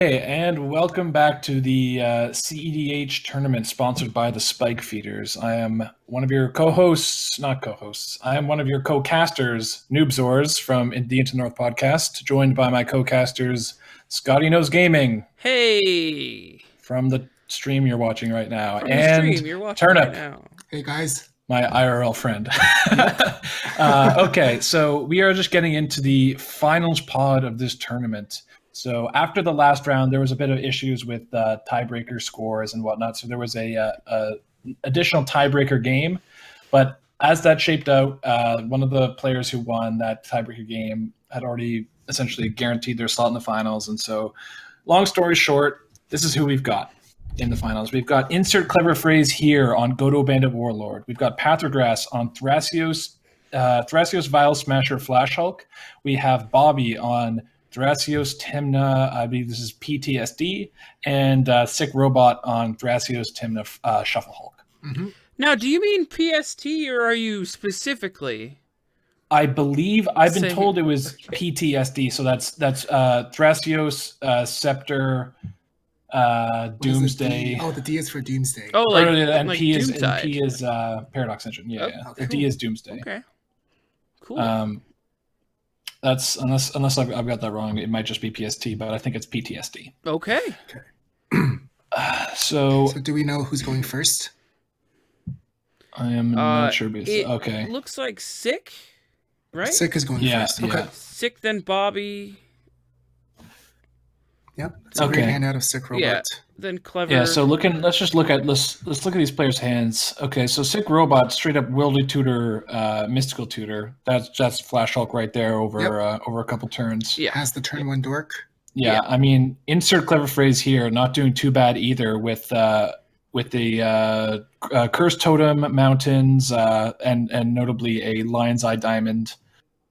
Hey, and welcome back to the cEDH tournament sponsored by the SpikeFeeders. I am one of your co-hosts, not co-hosts. I am one of your co-casters, Noobzors from the Into North podcast, joined by my co-casters, Scotty Knows Gaming Hey! from the stream you're watching right now, From the and stream you're watching Turnip, right now. Hey guys. my IRL friend. Okay, so we are just getting into the finals pod of this tournament. So after the last round, there was a bit of issues with tiebreaker scores and whatnot. So there was a additional tiebreaker game. But as that shaped out, one of the players who won that tiebreaker game had already essentially guaranteed their slot in the finals. And so, long story short, this is who we've got in the finals. We've got Insert Clever Phrase here on Godo Bandit Warlord. We've got Pathragrass on Thrasios Vile Smasher Flash Hulk. We have Bobby on Thrasios Timna, I believe this is PTSD, and Sick Robot on Thrasios Timna Shuffle Hulk. Mm-hmm. Now, do you mean PST or are you specifically? I believe I've been told it was PTSD, so that's Thrasios Scepter Doomsday. The D is for Doomsday. Oh, and like P Doomside. is Paradox Engine. Yeah, yeah. Okay. The D is Doomsday. Okay. Cool. That's unless I've got that wrong, it might just be PST, but I think it's PTSD. Okay. So do we know who's going first? I am not sure. It looks like Sick, right? Sick is going first. Yeah. Okay. Sick, then Bobby. Yep. That's a great hand out of Sick Robot. Yeah. Then Clever. Yeah. So let's look at these players' hands. Okay. So Sick Robot, straight up Wildy Tutor, Mystical Tutor. That's Flash Hulk right there over a couple turns. Yeah. Has the turn one dork. Yeah. I mean, Insert Clever Phrase here, not doing too bad either with the Curse Totem Mountains and notably a Lion's Eye Diamond,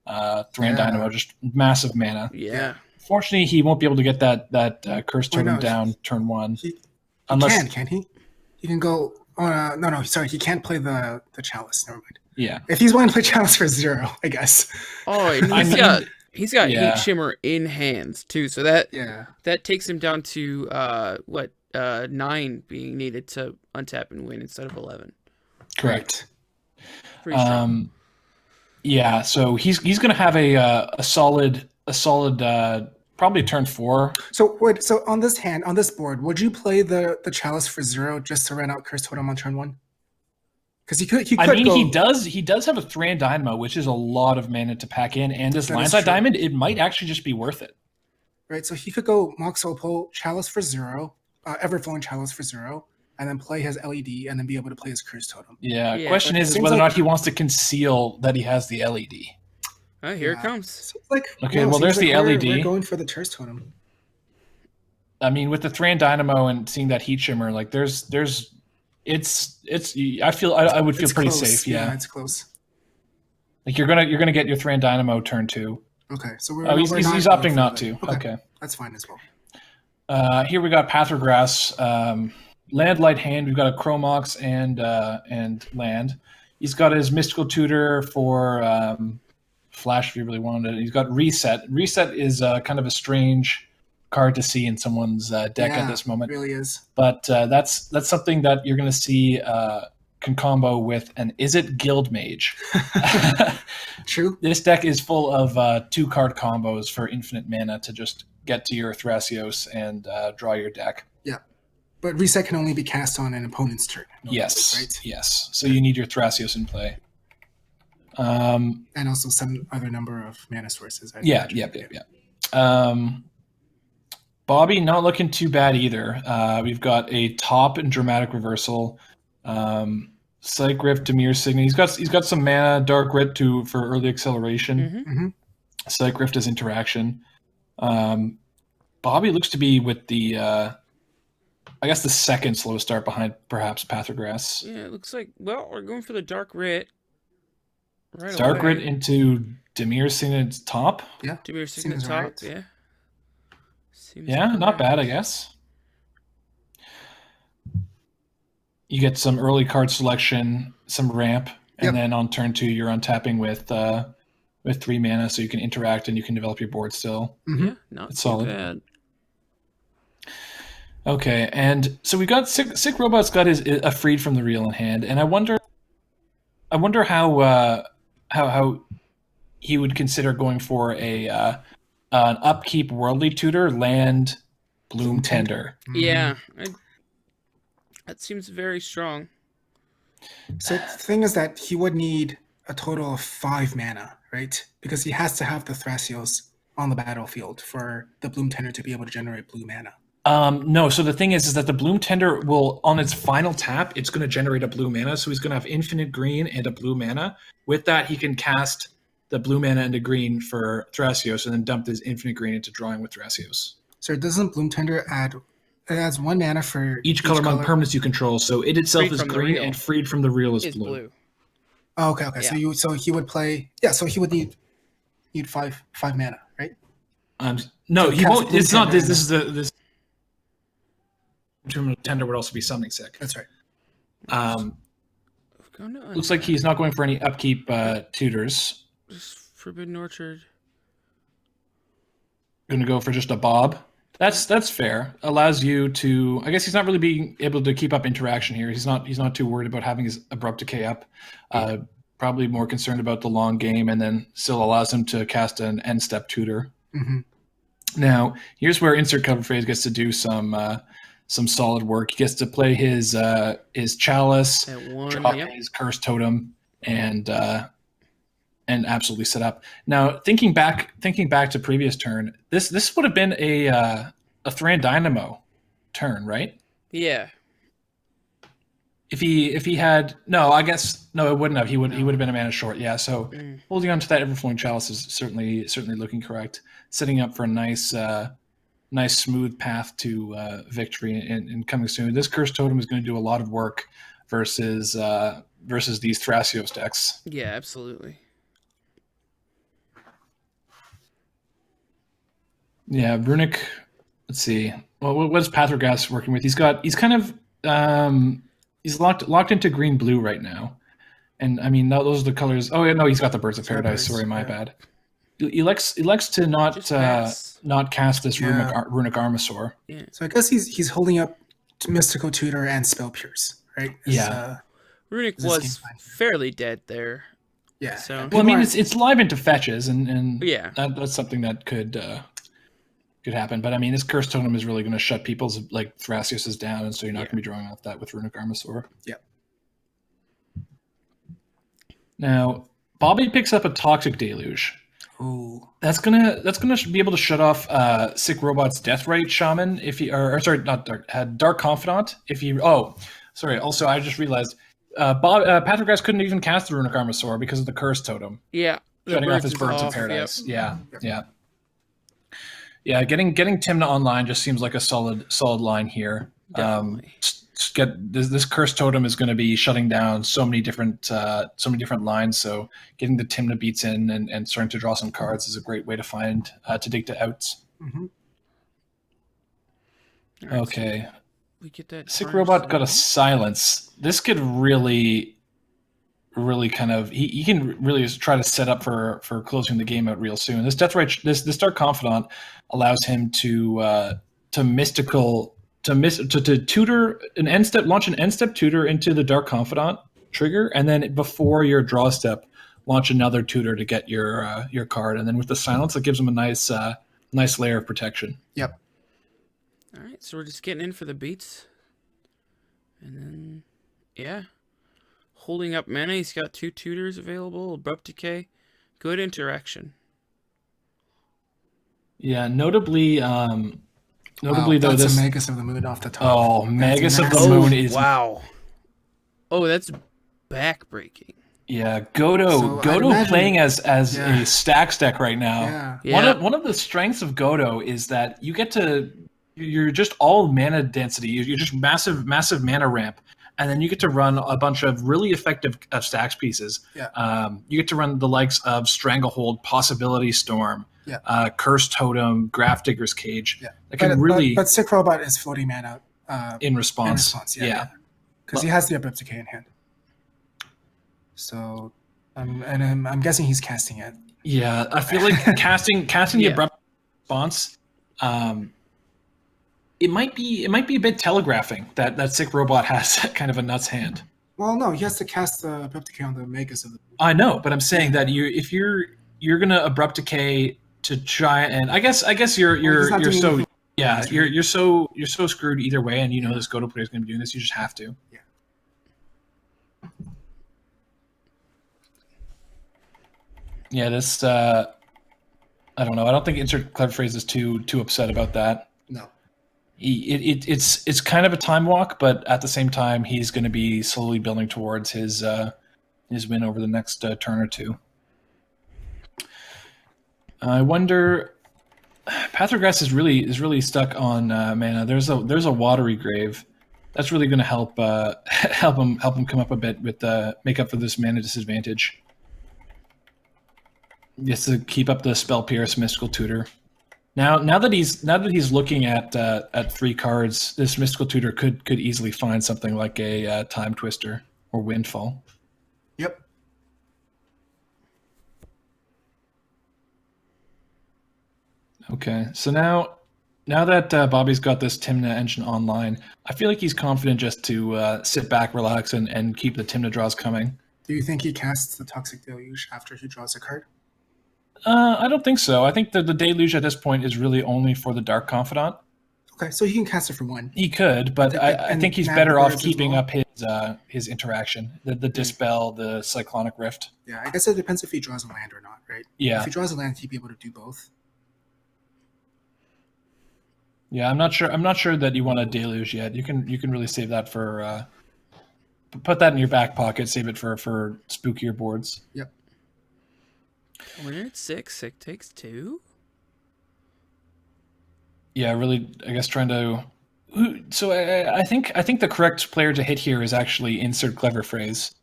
Thran Dynamo, just massive mana. Yeah. Fortunately, he won't be able to get that Curse Totem down turn one. Can he? He can go. No. Sorry, he can't play the Chalice. Never mind. Yeah. If he's willing to play Chalice for 0, I guess. Oh, and he's got Heat Shimmer in hands too, so that takes him down to 9 being needed to untap and win instead of 11. Correct. Pretty strong. Yeah, so he's going to have a solid probably turn 4. So on this board, would you play the Chalice for 0 just to run out Curse Totem on turn 1? Because he could. He does have a Thran Dynamo, which is a lot of mana to pack in, and this Lion's Eye Diamond, it might actually just be worth it. Right, so he could go Mox Opal, Chalice for 0, Everflowing Chalice for 0, and then play his LED, and then be able to play his Curse Totem. Yeah. Question is whether or not he wants to conceal that he has the LED. Oh, here it comes. There's the LED. We're going for the Curse Totem. I mean, with the Thran Dynamo and seeing that Heat Shimmer, like I would feel pretty close. safe. Yeah, it's close. Like you're gonna get your Thran Dynamo turn 2. Okay, so he's opting not to. Okay, that's fine as well. Here we got Pathragrass, Land Light Hand. We've got a Chromox and land. He's got his Mystical Tutor for Flash if you really wanted it. He's got Reset. Reset is kind of a strange card to see in someone's deck at this moment. It really is. But that's something that you're going to see can combo with an Is It Guild Mage. True. This deck is full of 2-card combos for infinite mana to just get to your Thrasios and draw your deck. Yeah. But Reset can only be cast on an opponent's turn. Yes. Right? Yes. So you need your Thrasios in play. And also some other number of mana sources. Yeah. Bobby, not looking too bad either. We've got a Top and Dramatic Reversal. Psych Rift, Demir Signet. He's got some mana, Dark Rit for early acceleration. Mm-hmm. Psych Rift as interaction. Bobby looks to be with the I guess the second slow start behind perhaps Pathragrass. Yeah, it looks like we're going for the Dark Rit. Right Dark away. Rit into Demir Signet's top. Yeah. Demir Signet top, right. yeah. Yeah, not bad, I guess. You get some early card selection, some ramp, and then on turn 2 you're untapping with 3 mana, so you can interact and you can develop your board still. Mm-hmm. Yeah, not it's too solid. bad. Okay, and so we got sick robot's got his a freed from the real in hand, and I wonder how he would consider going for a an upkeep worldly tutor land bloom tender. Yeah, that seems very strong. So the thing is that he would need a total of 5 mana, right? Because he has to have the Thrasios on the battlefield for the bloom tender to be able to generate blue mana. No, so the thing is that the bloom tender will, on its final tap, it's going to generate a blue mana, so he's going to have infinite green and a blue mana. With that, he can cast the blue mana into green for Thrasios and then dump his infinite green into drawing with Thrasios. So doesn't bloom tender add... It adds 1 mana for each color among permanents you control, so it itself is green and freed from the real is blue. Oh, okay. Yeah. So he would play... Yeah, so he would need 5 mana, right? No, so he won't. It's not this. This is this tender would also be something sick. That's right. Looks like he's not going for any upkeep tutors. Just Forbidden Orchard. Going to go for just a Bob. That's fair. Allows you to. I guess he's not really being able to keep up interaction here. He's not too worried about having his abrupt decay up. Probably more concerned about the long game, and then still allows him to cast an end step tutor. Mm-hmm. Now, here's where insert cover phase gets to do some solid work. He gets to play his chalice, drop his cursed totem, and absolutely set up. Now, thinking back to previous turn, this would have been a Thran Dynamo turn, right? Yeah. If he had I guess it wouldn't have. He would have been a mana short. Yeah. So holding on to that Everflowing Chalice is certainly looking correct. Setting up for a nice smooth path to victory and coming soon. This Cursed Totem is going to do a lot of work versus these Thrasios decks. Yeah, absolutely. Yeah, Runic. Let's see. Well, what is Pathrogas working with? He's kind of he's locked into green blue right now, and I mean those are the colors. Oh yeah, no, he's got the Birds of Paradise. Sorry, my bad. He likes to not cast this Runic Armasaur. Yeah. So I guess he's holding up Mystical Tutor and Spell Pierce, right? Runic was fairly dead there. Yeah. So well, I mean it's live into fetches, and yeah, that's something that could happen. But I mean, this Cursed Totem is really going to shut people's Thrasios down, and so you're not going to be drawing off that with Runic Armasaur. Yeah. Now, Bobby picks up a Toxic Deluge. Ooh. That's gonna be able to shut off Sick Robot's Deathrite Shaman if he Dark Confidant if he. Oh, sorry. Also, I just realized Pathrogas couldn't even cast the Runic Armasaur because of the Cursed Totem. Yeah, shutting off his Birds of Paradise. Yep. Yeah. Getting Tymna online just seems like a solid line here. Definitely. This Cursed Totem is going to be shutting down so many different lines. So getting the Tymna beats in and starting to draw some cards is a great way to find to dig to outs. Mm-hmm. Right, okay, so we get that. Sick Robot got a Silence. This could really kind of he can really try to set up for closing the game out real soon. This Deathrite, this Dark Confidant allows him to tutor an end step, launch an end step tutor into the Dark Confidant trigger, and then before your draw step, launch another tutor to get your card. And then with the Silence, it gives him a nice layer of protection. Yep. All right, so we're just getting in for the beats, and then holding up mana. He's got 2 tutors available. Abrupt Decay, good interaction. Yeah, notably though, that's a Magus of the Moon off the top. Oh, Magus of the Moon is wow. Oh, that's backbreaking. Yeah, Godo playing as a stacks deck right now. Yeah. One of the strengths of Godo is that you're just all mana density. You're just massive mana ramp, and then you get to run a bunch of really effective stacks pieces. Yeah. You get to run the likes of Stranglehold, Possibility Storm, Cursed Totem, Grafdigger's Cage. Yeah. But Sick Robot is floating mana in response. Because he has the Abrupt Decay in hand. So, I'm guessing he's casting it. Yeah, I feel like casting the Abrupt response it might be a bit telegraphing that Sick Robot has kind of a nuts hand. Well, no, he has to cast the Abrupt Decay on the Megas of the. I know, but I'm saying that if you're gonna Abrupt Decay to try, and I guess you're so yeah you're so screwed either way, and this Goto player is gonna be doing this. You just have to. Yeah. Yeah, this I don't know. I don't think Insert Clever Phrase is too upset about that. No. It's kind of a time walk, but at the same time, he's going to be slowly building towards his win over the next turn or two. I wonder. Pathogress is really stuck on mana. There's a Watery Grave. That's really going to help him come up a bit with make up for this mana disadvantage. Just to keep up the Spell Pierce, Mystical Tutor. Now that he's looking at 3 cards, this Mystical Tutor could easily find something like a Time Twister or Windfall. Yep. Okay, so now that Bobby's got this Tymna engine online, I feel like he's confident just to sit back, relax, and keep the Tymna draws coming. Do you think he casts the Toxic Deluge after he draws a card? I don't think so. I think that the Deluge at this point is really only for the Dark Confidant. Okay, so he can cast it for 1. He could, but I think he's better off keeping up his interaction, the Dispel, the Cyclonic Rift. Yeah, I guess it depends if he draws a land or not, right? Yeah. If he draws a land, he'd be able to do both. Yeah, I'm not sure that you want a Deluge yet. You can really save that for put that in your back pocket. Save it for spookier boards. Yep. When it's 6, Sick takes 2. Yeah, really. I guess trying to. So I think the correct player to hit here is actually Insert Clever Phrase.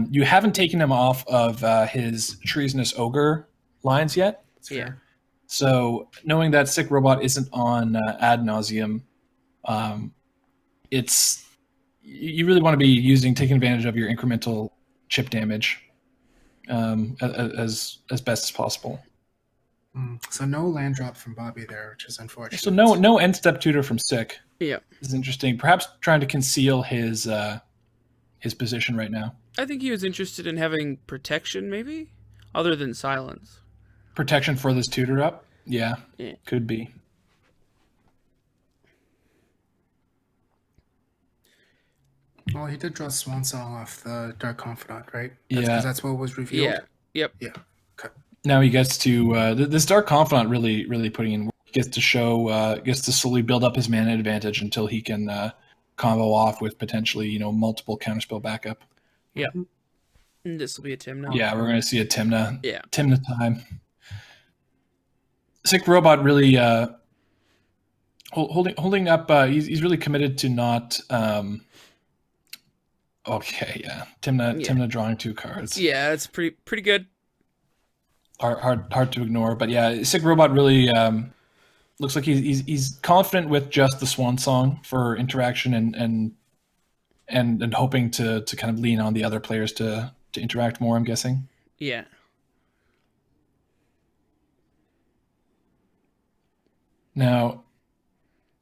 You haven't taken him off of his Treasonous Ogre lines yet. Yeah. So knowing that Sick Robot isn't on Ad Nauseum, it's you really want to be taking advantage of your incremental chip damage as best as possible. So no land drop from Bobby there, which is unfortunate. So no end step tutor from Sick. Yeah, this is interesting. Perhaps trying to conceal his position right now. I think he was interested in having protection, maybe, other than silence. Protection for this tutor up? Yeah. Could be. Well, he did draw Swan Song off the Dark Confidant, right? Yeah. That's what was revealed. Yeah. Yep. Yeah. Okay. Now he gets to this Dark Confidant really putting in work. He gets to slowly build up his mana advantage until he can combo off with potentially multiple counterspell backup. Yep. And this will be a Tymna. Yeah, we're gonna see a Tymna. Yeah. Tymna time. Sick Robot really holding up. He's really committed to not. Okay, yeah. Tymna drawing 2 cards. Yeah, it's pretty good. Hard to ignore, but yeah, Sick Robot really looks like he's confident with just the Swan Song for interaction and hoping to kind of lean on the other players to interact more. I'm guessing. Yeah. Now,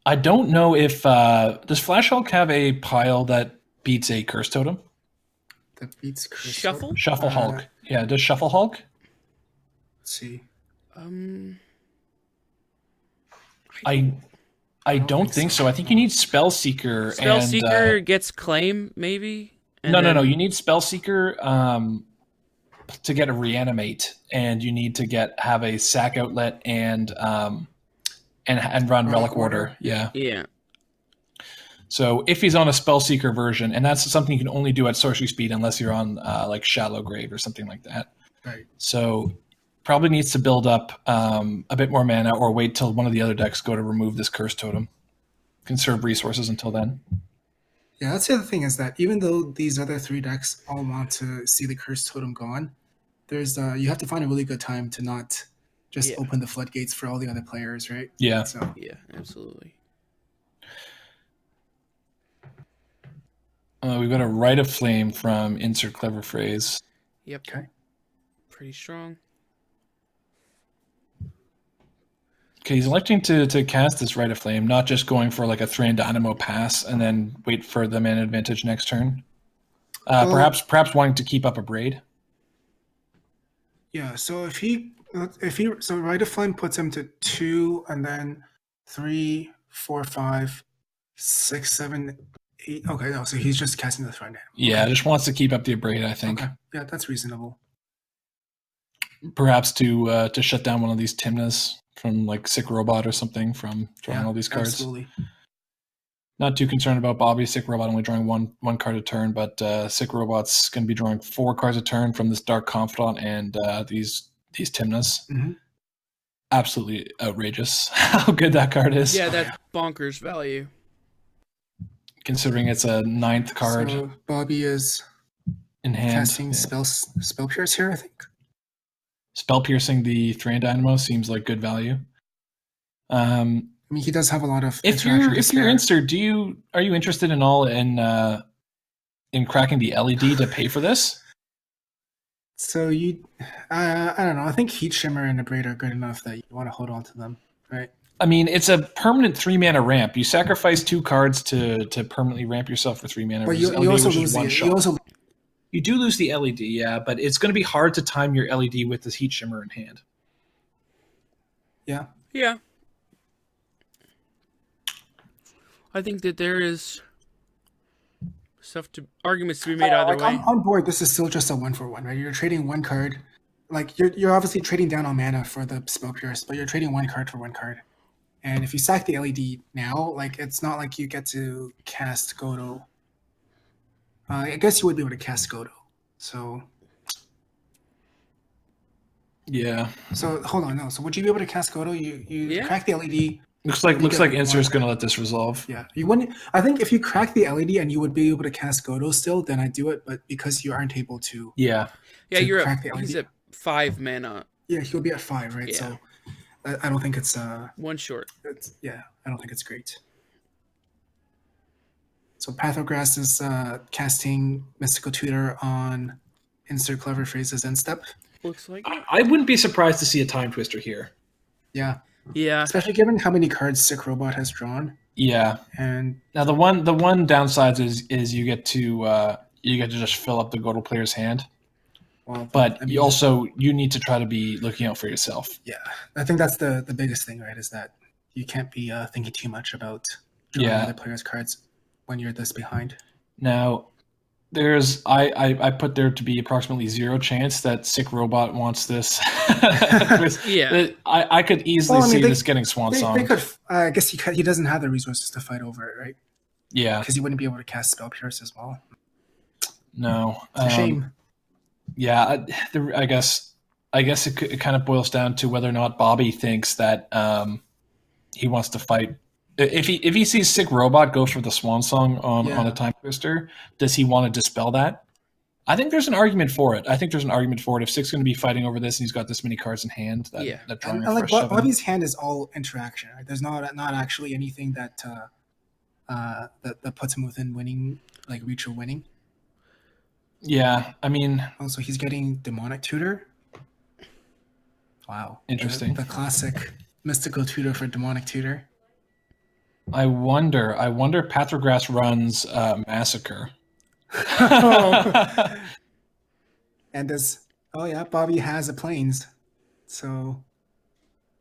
I don't know if does Flash Hulk have a pile that beats a Curse Totem? That beats Curse Shuffle? Shuffle Hulk. Yeah, does Shuffle Hulk? Let's see. I don't think so. I think you need Spellseeker. Spellseeker gets claim, maybe? No. You need Spellseeker to get a Reanimate, and you need to have a Sack Outlet and run Relic Order. Yeah. Yeah. So if he's on a Spellseeker version, and that's something you can only do at sorcery speed unless you're on like Shallow Grave or something like that. Right. So probably needs to build up a bit more mana or wait till one of the other decks go to remove this Curse Totem. Conserve resources until then. Yeah, that's the other thing, is that even though these other 3 decks all want to see the Curse Totem gone, there's you have to find a really good time to not just open the floodgates for all the other players, right? Yeah. So yeah, absolutely. We've got a Rite of Flame from Insert Clever Phrase. Yep. Okay. Pretty strong. Okay, he's electing to cast this Rite of Flame, not just going for like a Thran Dynamo pass and then wait for the mana advantage next turn. Well- Perhaps wanting to keep up a Braid. Yeah, so if he so Rite of Flame puts him to 2 and then 3, 4, 5, 6, 7, 8. Okay, no, so he's just casting the Threat Dynamo. Yeah, Okay. just wants to keep up the Braid, I think. Okay. Yeah, that's reasonable. Perhaps to shut down one of these Timnas from like Sick Robot or something from drawing all these cards. Absolutely. Not too concerned about Bobby. Sick Robot only drawing one card a turn, but Sick Robot's going to be drawing 4 cards a turn from this Dark Confidant and these Timnas. Mm-hmm. Absolutely outrageous how good that card is. Yeah, that's bonkers value. Considering it's a 9th card So Bobby is in hand. casting spell pierce here, I think. Spell piercing the Thran Dynamo seems like good value. I mean, he does have a lot of. If you're Inster, are you interested in all in cracking the LED to pay for this? So I don't know. I think Heat Shimmer and the Braid are good enough that you want to hold on to them, right? I mean, it's a permanent 3 mana ramp. You sacrifice 2 cards to permanently ramp yourself for 3 mana. But you also lose You do lose the LED, yeah, but it's going to be hard to time your LED with this Heat Shimmer in hand. Yeah. Yeah. I think that there is arguments to be made either way. On board, this is still just a 1-for-1, right? You're trading 1 card. Like you're obviously trading down on mana for the Spell Pierce, but you're trading 1 card for 1 card. And if you sack the LED now, like it's not like you get to cast Godo. I guess you would be able to cast Godo. So yeah. So hold on, no. So would you be able to cast Godo? You crack the LED. Looks like Inster's going to let this resolve. Yeah, you wouldn't. I think if you crack the LED and you would be able to cast Godo still, then I do it. But because you aren't able to, he's at 5 mana. Yeah, he'll be at 5, right? Yeah. So I don't think it's one short. I don't think it's great. So Pathograph is casting Mystical Tutor on Insert Clever Phrases end step. Looks like I wouldn't be surprised to see a Time Twister here. Yeah. Yeah. Especially given how many cards Sick Robot has drawn. Yeah. And now the one downside is you get to just fill up the Godel player's hand. Well, but you need to try to be looking out for yourself. Yeah. I think that's the biggest thing, right? Is that you can't be thinking too much about drawing other players' cards when you're this behind. Now, there's I put there to be approximately 0 chance that Sick Robot wants this. Yeah, I could easily see this getting Swan Song. They could. I guess he doesn't have the resources to fight over it, right? Yeah, because he wouldn't be able to cast Spell Pierce as well. No, it's a shame. Yeah, I guess it kind of boils down to whether or not Bobby thinks that he wants to fight. If he sees Sick Robot go for the Swan Song on a Time Twister, does he want to dispel that? I think there's an argument for it. If Sick's going to be fighting over this and he's got this many cards in hand, that drawing a fresh Bobby's hand is all interaction. Right? There's not actually anything that that puts him within winning, like reach of winning. Yeah, I mean, also he's getting Demonic Tutor. Wow, interesting. The classic Mystical Tutor for Demonic Tutor. I wonder Pathograph runs Massacre. And Bobby has a Plains. So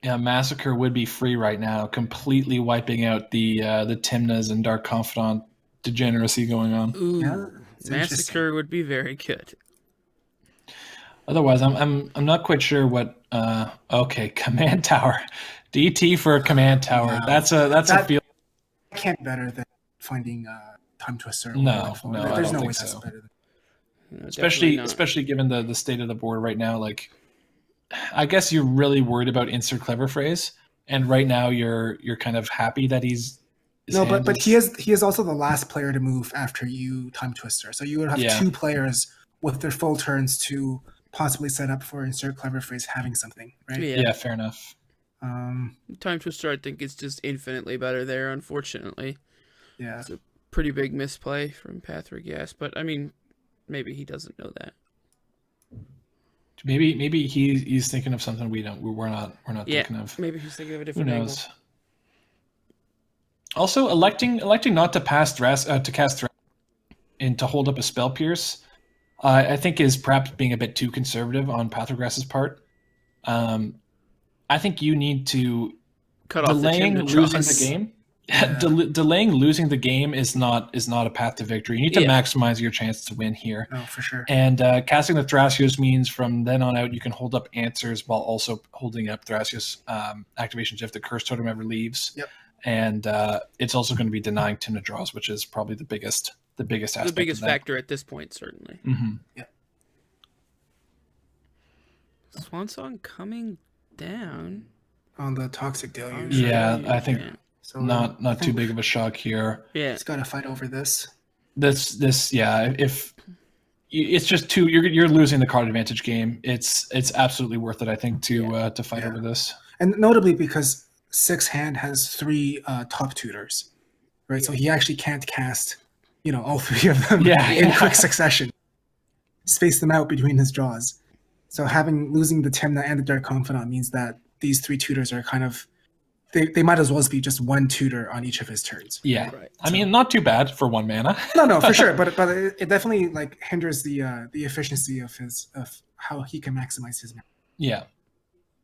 yeah, Massacre would be free right now, completely wiping out the Timnas and Dark Confidant degeneracy going on. Ooh, yeah, Massacre would be very good. Otherwise, I'm not quite sure what. Okay, Command Tower, DT for a Command Tower. Wow. That's a feel. Can't be better than finding Time Twister. No, there's no way so. That's better than. Especially given the state of the board right now, like I guess you're really worried about Insert Clever Phrase, and right now you're kind of happy that he's. But he is also the last player to move after you Time Twister, so you would have 2 players with their full turns to possibly set up for Insert Clever Phrase having something, right? Yeah, fair enough. Time Twister, I think, is just infinitely better there, unfortunately. Yeah. It's a pretty big misplay from Patrick, yes, but I mean, maybe he doesn't know that. Maybe he's thinking of something we're not thinking of. Maybe he's thinking of a Who different angle. knows? Also, electing not to cast Thrash and to hold up a Spell Pierce, I think is perhaps being a bit too conservative on Pathogress's part. I think you need to Cut off the delaying Tim to losing Jaws. the game. Yeah. Delaying losing the game is not a path to victory. You need to Yeah. maximize your chance to win here. No, for sure. And casting the Thrasios means from then on out you can hold up answers while also holding up Thrasios activations if the Curse Totem ever leaves. Yep. And it's also going to be denying Tim to draws, which is probably the biggest aspect. The biggest of that. factor at this point, certainly. Mm-hmm. Swansong coming down. On the Toxic Deluge. Yeah, I think So not I too think big of a shock here. Yeah. He's got to fight over this. This yeah. If it's just too, you're losing the card advantage game. It's absolutely worth it, I think, to fight over this. And notably because 6 hand has 3 top tutors, right? So he actually can't cast, all 3 of them in quick succession. Space them out between his draws. So losing the Timna and the Dark Confidant means that these 3 tutors are kind of, they might as well be just 1 tutor on each of his turns. Yeah, Right. I mean, not too bad for 1 mana. No, for sure, but it definitely hinders the efficiency of how he can maximize his mana. Yeah.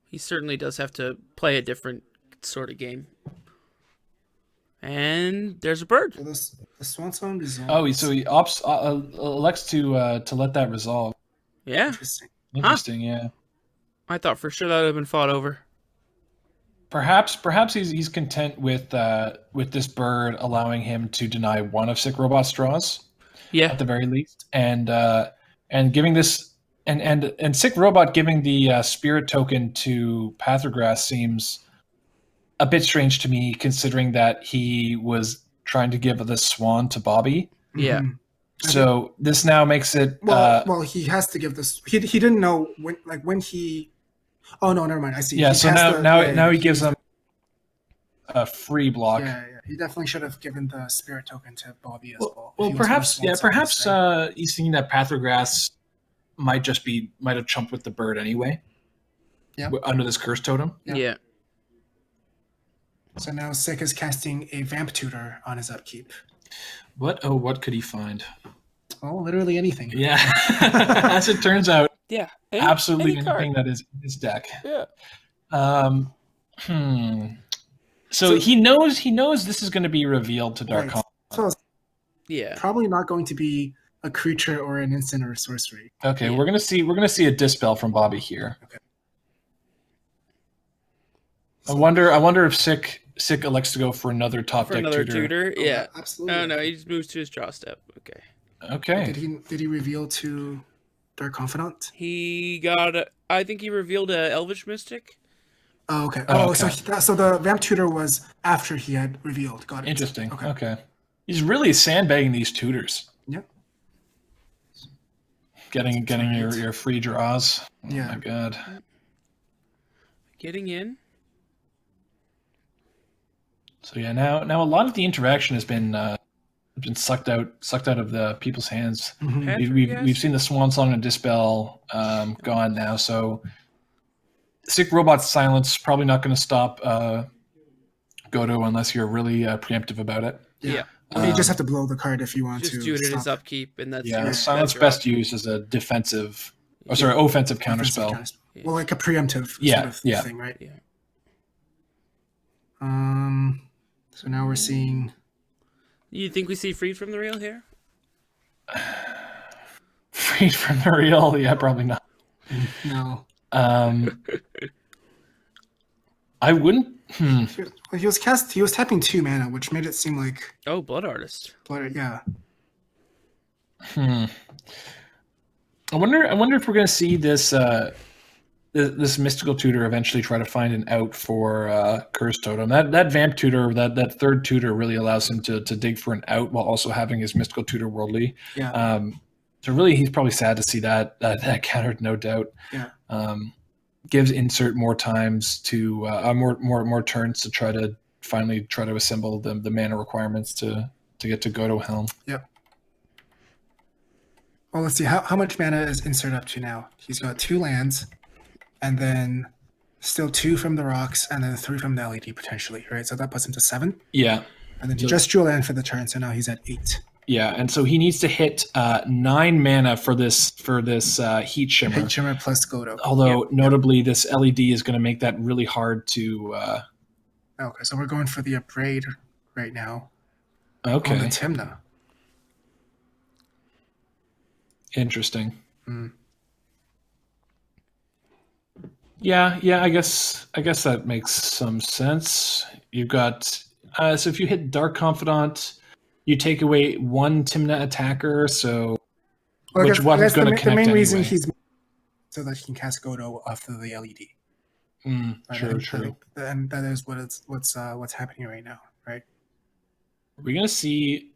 He certainly does have to play a different sort of game. And there's a bird. So the Swansong resolves. Oh, so he elects to let that resolve. Yeah. Interesting. Interesting, yeah. I thought for sure that would have been fought over. Perhaps he's content with this bird allowing him to deny one of Sick Robot's draws Yeah. at the very least, and giving this and Sick Robot giving the spirit token to Pathogress seems a bit strange to me, considering that he was trying to give the swan to Bobby. Yeah. Mhm. So this now makes it. Well, he has to give this. He didn't know when he. Oh no, never mind. I see. Yeah. He So has now he gives them a free block. Yeah. He definitely should have given the spirit token to Bobby as well. Well, If he was perhaps gonna swan perhaps something. he's thinking that Pathogress might have chumped with the bird anyway. Yeah. Under this curse totem. Yeah. Yeah. So now Sick is casting a Vamp Tutor on his upkeep. What could he find? Oh, literally anything. Yeah. As it turns out, Yeah. absolutely any card. anything that is in his deck. Yeah. So he knows this is going to be revealed to Dark Right. So it's Yeah. probably not going to be a creature or an instant or a sorcery. Okay, Yeah. we're gonna see a dispel from Bobby here. Okay. I wonder if Sick elects to go for another top For deck another tutor. tutor. Yeah. Absolutely. Oh no, he just moves to his draw step. Okay. Okay. Did he reveal to Dark Confidant? He got. I think he revealed a Elvish Mystic. Oh, okay. Oh, Oh, okay. so the Vamp Tutor was after he had revealed. Got it. Interesting. Okay. Okay. He's really sandbagging these tutors. Yep. Getting right. your free draws. Oh Yeah. my god. Getting in. So yeah, now a lot of the interaction has been sucked out of the people's hands. Mhm. Patrick, We've seen the Swan Song and Dispel gone now, so Sick Robot's silence probably not going to stop Godo unless you're really preemptive about it. Yeah. Or you just have to blow the card if you want Just to. do it in his stop. upkeep, and that's Yeah, your, silence that's your best option. used as a offensive Offensive counterspell. counterspell. Well, like a preemptive Yeah, sort of yeah. thing, right? Yeah. So now we're seeing. You think we see Freed from the Rail here? Freed from the real, yeah, probably not. No. I wouldn't. Well, he was tapping 2 mana, which made it seem like Oh, Blood Artist. yeah. I wonder if we're going to see this this mystical tutor eventually try to find an out for Curse Totem. That Vamp tutor, that third tutor, really allows him to dig for an out while also having his mystical tutor worldly. Yeah. So really, he's probably sad to see that countered, no doubt. Yeah. Gives insert more times to more turns to try to finally assemble the mana requirements to get to Godo Helm. Yep. Well, let's see. How much mana is Insert up to now? He's got 2 lands, and then still 2 from the rocks, and then 3 from the LED potentially, right? So that puts him to 7. Yeah. And then he just drew a land for the turn, so now he's at 8. Yeah, and so he needs to hit 9 mana for this Heat Shimmer. Heat Shimmer plus Godo. Although, notably, this LED is going to make that really hard to... Okay, so we're going for the Upgrade right now. Okay. On the Tymna. Interesting. Yeah, I guess that makes some sense. You've got so if you hit Dark Confidant, you take away 1 Tymna attacker. So which one's going to connect? The main reason anyway? he's so that he can cast Godo off of the LED. True. And that is what's happening right now, right? We're going to see.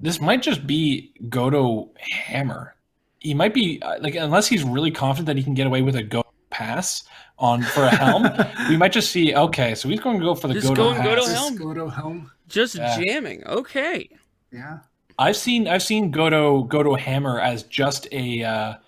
This might just be Godo Hammer. He might be unless he's really confident that he can get away with a Godo pass for a helm, we might just see. Okay, so he's going to go for the Godo pass. Godo helm. Just jamming. Okay. Yeah. I've seen Godo Hammer as just a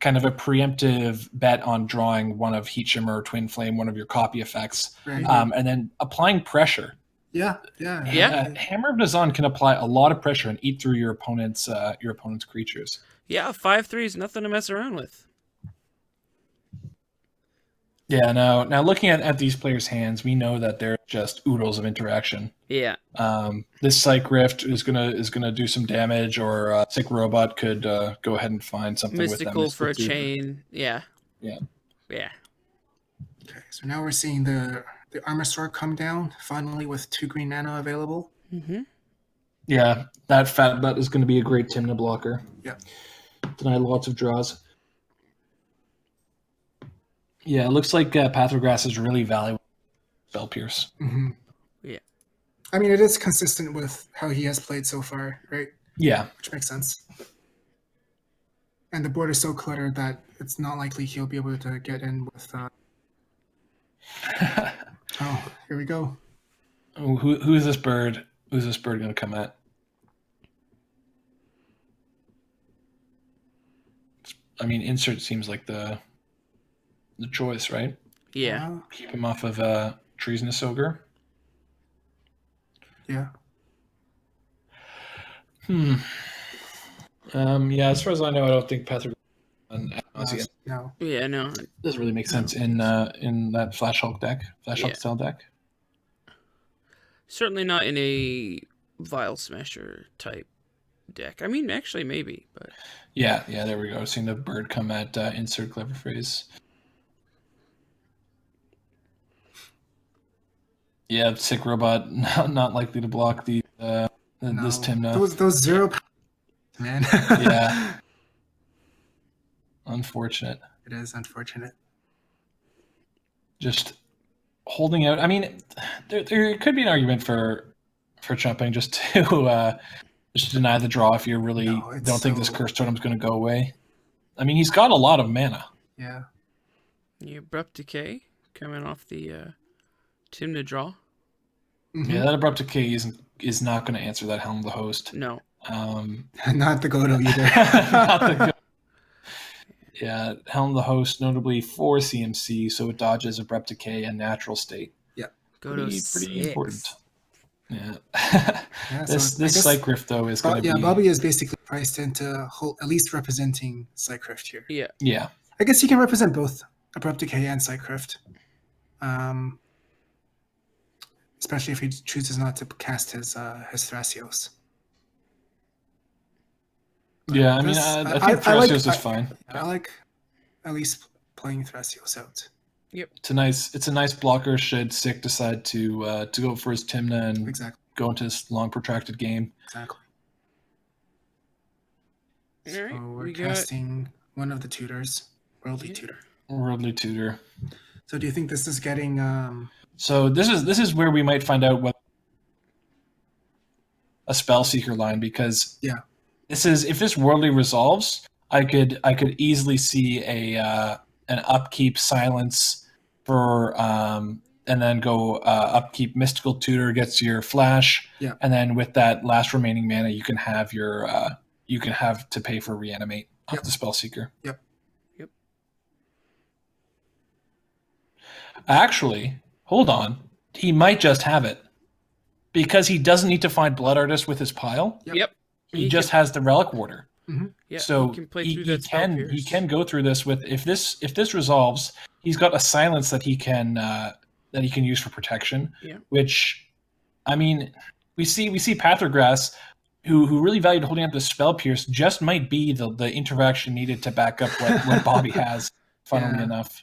kind of a preemptive bet on drawing one of Heat Shimmer or Twin Flame, one of your copy effects, right. And then applying pressure. Yeah. Hammer of Nazan can apply a lot of pressure and eat through your opponent's creatures. Yeah, 5/3 is nothing to mess around with. Yeah, now looking at these players' hands, we know that they're just oodles of interaction. Yeah. This Psych Rift is gonna do some damage, or Sick Robot could go ahead and find something Mystical with that. for a chain. Yeah. Yeah. Okay, so now we're seeing the Armor Sword come down, finally with 2 green mana available. Mm-hmm. Yeah, that fat butt is going to be a great Tymna blocker. Yeah. Deny lots of draws. Yeah, it looks like Pathograss is really valuable. Spell Pierce. Mm-hmm. Yeah. I mean, it is consistent with how he has played so far, right? Yeah. Which makes sense. And the board is so cluttered that it's not likely he'll be able to get in with... Oh, here we go. Oh, who's this bird? Who's this bird going to come at? I mean, Insert seems like the choice, right? Yeah. Keep him off of Treasonous Ogre. Yeah. Yeah, as far as I know, I don't think Pathograss No. Yeah, no. Doesn't really make sense in that Flash Hulk style deck. Certainly not in a Vile Smasher type deck. I mean, actually, maybe, but yeah, there we go. Seeing the bird come at Insert Clever Phrase. Yeah, Sick Robot not likely to block this Tymna. Those 0, man. Yeah. Unfortunate. It is unfortunate. Just holding out. I mean, there could be an argument for jumping just to deny the draw if you really don't think this Curse Totem's going to go away. I mean, he's got a lot of mana. Yeah. The Abrupt Decay coming off the Tymna draw. Mm-hmm. Yeah, that Abrupt Decay is not going to answer that Helm of the Host. No. Not the Godo either. Not the Godo. Yeah, Helm of the Host, notably 4 CMC, so it dodges Abrupt Decay and Natural State. Yeah. Pretty important. Yeah. Yeah, this Psych Rift, though, is going to be... Yeah, Bobby is basically priced into at least representing Psych Rift here. Yeah. I guess he can represent both Abrupt Decay and Psych Rift. Especially if he chooses not to cast his Thrasios. Yeah, I mean, I think Thrasios is fine. I like at least playing Thrasios out. Yep. It's a nice blocker should Sick decide to go for his Tymna and go into this long protracted game. Exactly. All right, so we're casting one of the tutors, Worldly Tutor. Worldly Tutor. So do you think this is getting So this is where we might find out what a Spellseeker line, because this is, if this Worldly resolves, I could easily see an upkeep Silence for and then go upkeep Mystical Tutor gets your flash, and then with that last remaining mana you can have your you can have to pay for reanimate off the Spellseeker. Yep. Actually, hold on. He might just have it. Because he doesn't need to find Blood Artist with his pile. Yep. He just has the Relic Warder. Yeah, So he can play through that he can go through this with if this resolves, he's got a silence that he can use for protection. Yeah. Which, I mean, we see Pathergrass, who really valued holding up the Spell Pierce, just might be the interaction needed to back up what Bobby has. Funnily enough.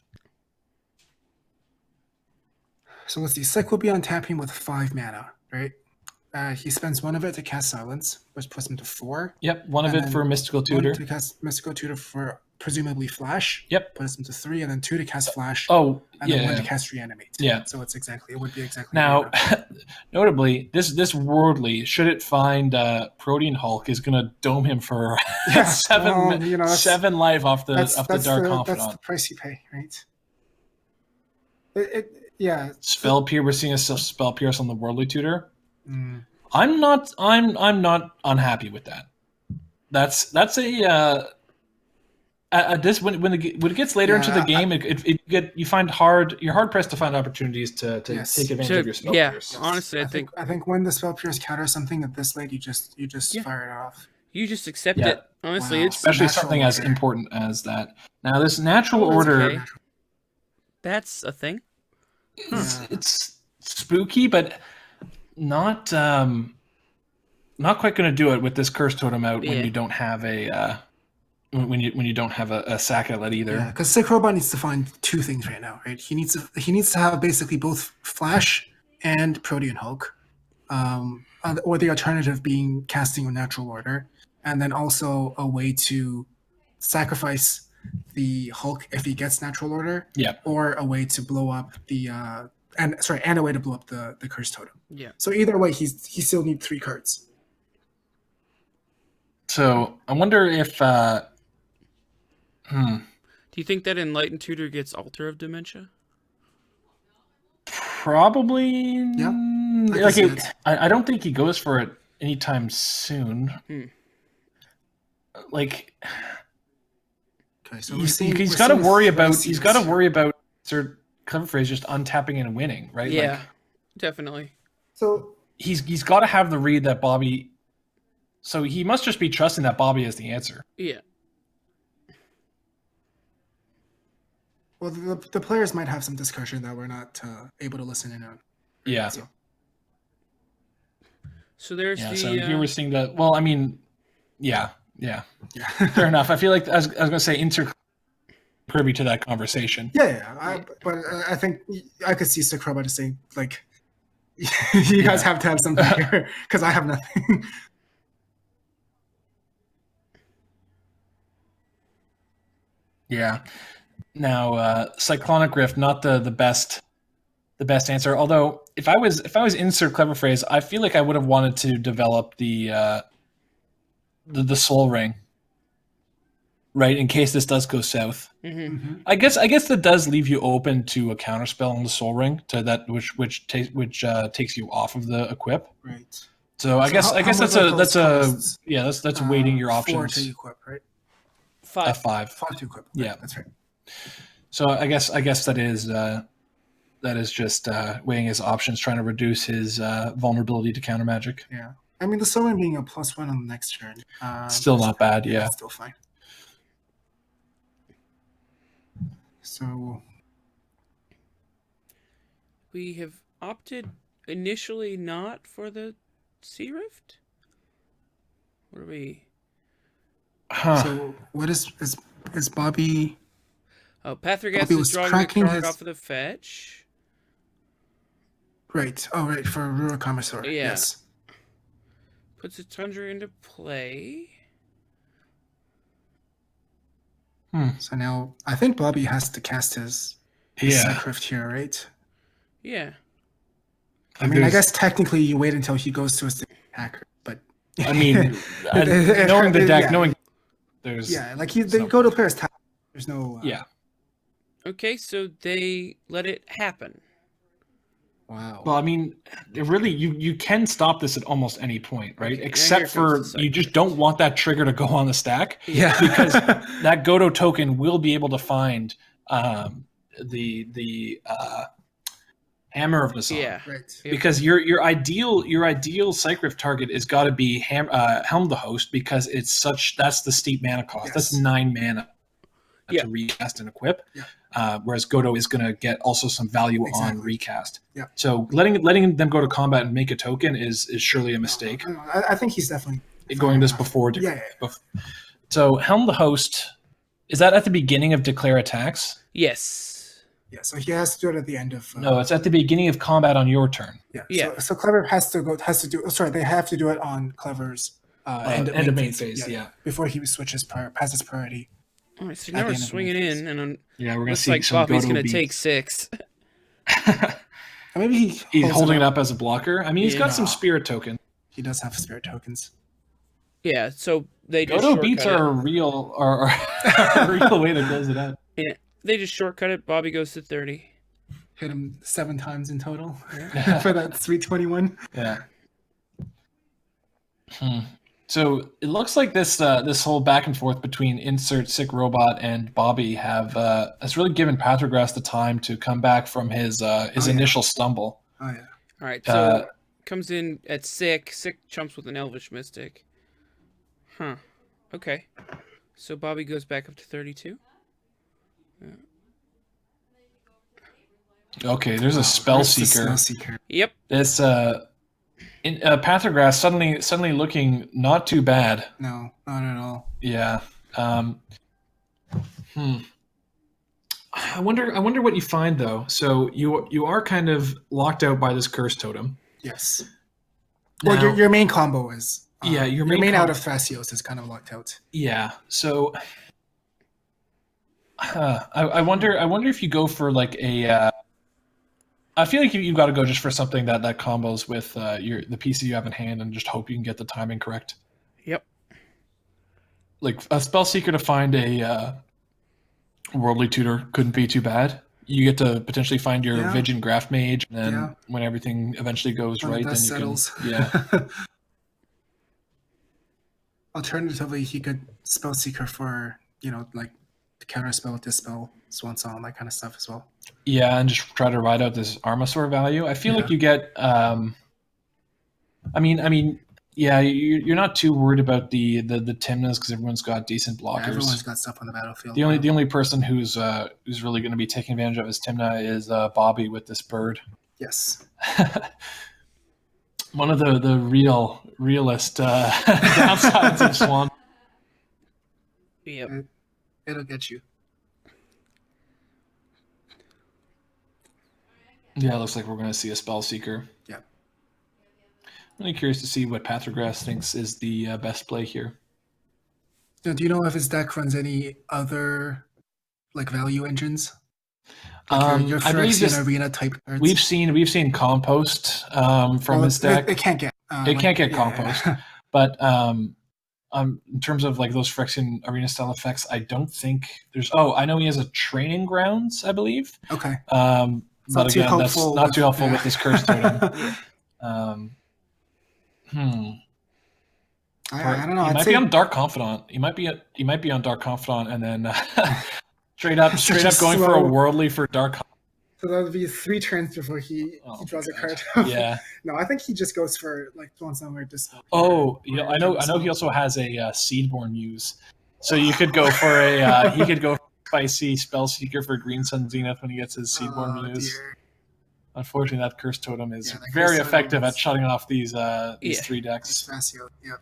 So let's see. Slick will be untapping with 5 mana, right? He spends 1 of it to cast Silence, which puts him to 4. Yep, 1 of it for Mystical Tutor. 1 to cast Mystical Tutor for presumably Flash. Yep. Puts him to 3, and then 2 to cast Flash. Oh, and then 1 to cast Reanimate. Yeah. So it would be exactly. Now, notably, this Worldly, should it find Protean Hulk, is going to dome him for 7 life off the Dark Confidant. That's the price you pay, right? Spell Pierce. We're seeing a Spell Pierce on the Worldly Tutor. I'm not unhappy with that. That's a at this when it gets later into the game, you're hard pressed to find opportunities to take advantage of your Spell Pierce. Honestly, I think when the Spell Pierce counters something at this late, you just fire it off. You just accept it. Honestly, it's especially something as important as that. Now, this Natural Order, that's a thing. It's spooky, but not quite going to do it with this Curse Totem out when you don't have a when you don't have a sack outlet either. Yeah, because Sick Robot needs to find 2 things right now, right? He needs to have basically both Flash and Protean Hulk, or the alternative being casting a Natural Order, and then also a way to sacrifice the Hulk if he gets Natural Order, or a way to blow up the and a way to blow up the Curse Totem. Yeah. So either way, he still needs 3 cards. So I wonder if. Do you think that Enlightened Tutor gets Altar of Dementia? Probably. Yeah. I don't think he goes for it anytime soon. Okay, so he's got to worry about. He's got to worry about Sir Cleverphrase just untapping and winning, right? Yeah, definitely. So he's got to have the read that Bobby. So he must just be trusting that Bobby is the answer. Yeah. Well, the players might have some discussion that we're not able to listen in on. Yeah. So there's So here we're seeing that. Well, I mean, yeah. Fair enough. I feel like I was going to say insert Kirby to that conversation. Yeah. But I think I could see Sakroba just saying, like, you guys have to have something here because I have nothing. Yeah. Now, Cyclonic Rift, not the best answer. Although, if I was in Sir Cleverphrase, I feel like I would have wanted to develop the Soul Ring, right? In case this does go south. Mm-hmm. I guess that does leave you open to a counterspell on the Soul Ring to that which takes you off of the equip. Right. So I guess that's weighting your options. 4 to equip, right? 5. 5. 5 to equip. Yeah, that's right. So I guess that is just weighing his options, trying to reduce his vulnerability to counter magic. Yeah, I mean the Soul Ring being a +1 on the next turn. Still not bad. Yeah, still fine. So we have opted initially not for the Sea Rift. What are we? So what is Bobby? Oh, Pathergas is drawing a card off of the fetch. Right. Oh, right, for Rura Commissar. Yeah. Yes. Puts a Tundra into play. So now I think Bobby has to cast his Sacrift here, right? Yeah. I mean, I guess technically you wait until he goes to his attacker, but I mean, knowing the deck, knowing there's they go to player's top. There's no Okay, so they let it happen. Wow. Well, I mean, really, you can stop this at almost any point, right? Okay, now Except here for comes the you just cyclist. don't want that trigger to go on the stack. Yeah. Because that Godo token will be able to find the Hammer of Nazan. Yeah. Right. Yep. Because your ideal Cycriff target is got to be Helm the Host, because that's the steep mana cost. Yes. That's 9 mana Yeah. to recast and equip. Yeah. Whereas Godo is going to get also some value on Exactly. recast. Yeah. So letting them go to combat and make a token is surely a mistake. I think he's definitely Going this before. Yeah. So Helm the Host, is that at the beginning of declare attacks? Yes. Yeah. So he has to do it at the end of. No, it's at the beginning of combat on your turn. Yeah. Yeah. So Clever has to do. Sorry, they have to do it on Clever's end of main phase. Yeah. Before he switches passes priority. All right, so At now the we're end of swinging phase. in, and Yeah, we're gonna looks see like some Bobby's Godo going to beats. take 6. And maybe He's holding it up as a blocker. I mean, he's got Yeah. some spirit token. He does have spirit tokens. Yeah, so they just Godo beats shortcut are a real a real way to close it out. it. Yeah, they just shortcut it. Bobby goes to 30. Hit him 7 times in total Yeah. for that sweet 21. Yeah. So it looks like this whole back and forth between Insert, Sick Robot, and Bobby has really given Patrogras the time to come back from his initial stumble. Oh yeah. All right, so comes in at 6. Sick chumps with an Elvish Mystic. Huh. Okay. So Bobby goes back up to 32. Okay, there's a Spell Where's the Seeker. Spell Seeker? Yep. This Patrogras suddenly looking not too bad. No, not at all. Yeah. I wonder what you find though. So you are kind of locked out by this curse totem. Yes. Now- Well, your main combo is. your main main out of Thrasios is kind of locked out. Yeah. So I wonder if you go for like a. I feel like you got to go just for something that combos with the PC you have in hand and just hope you can get the timing correct. Yep. Like a Spell Seeker to find a Worldly Tutor couldn't be too bad. You get to potentially find your Yeah. Vision Graph Mage, and then Yeah. when everything eventually goes When the right, then dust you settles. can. Yeah. Alternatively, he could Spell Seeker for like the counter spell, dispel, Swan Song, that kind of stuff as well. Yeah, and just try to ride out this Armasaur value. I feel like you get. I mean, yeah, you're not too worried about the Timnas because everyone's got decent blockers. Yeah, everyone's got stuff on the battlefield. The only person who's really going to be taking advantage of his Timna is Bobby with this bird. Yes. One of the realist downsides of Swan. Yep. It'll get you. Yeah, it looks like we're going to see a Spell Seeker. Yeah. I'm really curious to see what Patrogras thinks is the best play here. Now, do you know if his deck runs any other like value engines? Like your I believe Phyrexian Arena type cards? we've seen Compost from his deck. It can't get. It can't get yeah. Compost, but in terms of like those Phyrexian Arena style effects, I don't think there's. Oh, I know he has a Training Grounds, I believe. Okay. But too again, that's helpful not with- too helpful yeah. with this curse totem. I don't know. He I'd might say be on Dark Confidant. He might be on Dark Confidant, and then straight up Such a going for a slow- worldly for Dark. so that would be 3 turns before he Oh, draws a God. card. Yeah. No, I think he just goes for like Swan Song or Dispel. Oh, yeah. I know. He also has a Seedborn Muse, so you could go for a. He could go spicy Spell Seeker for Green Sun Zenith when he gets his Seedborn Muse. Dear. Unfortunately, that curse totem is Yeah, that very curse totem effective is- at shutting off these Yeah. 3 It's decks. Thrasio. Yep.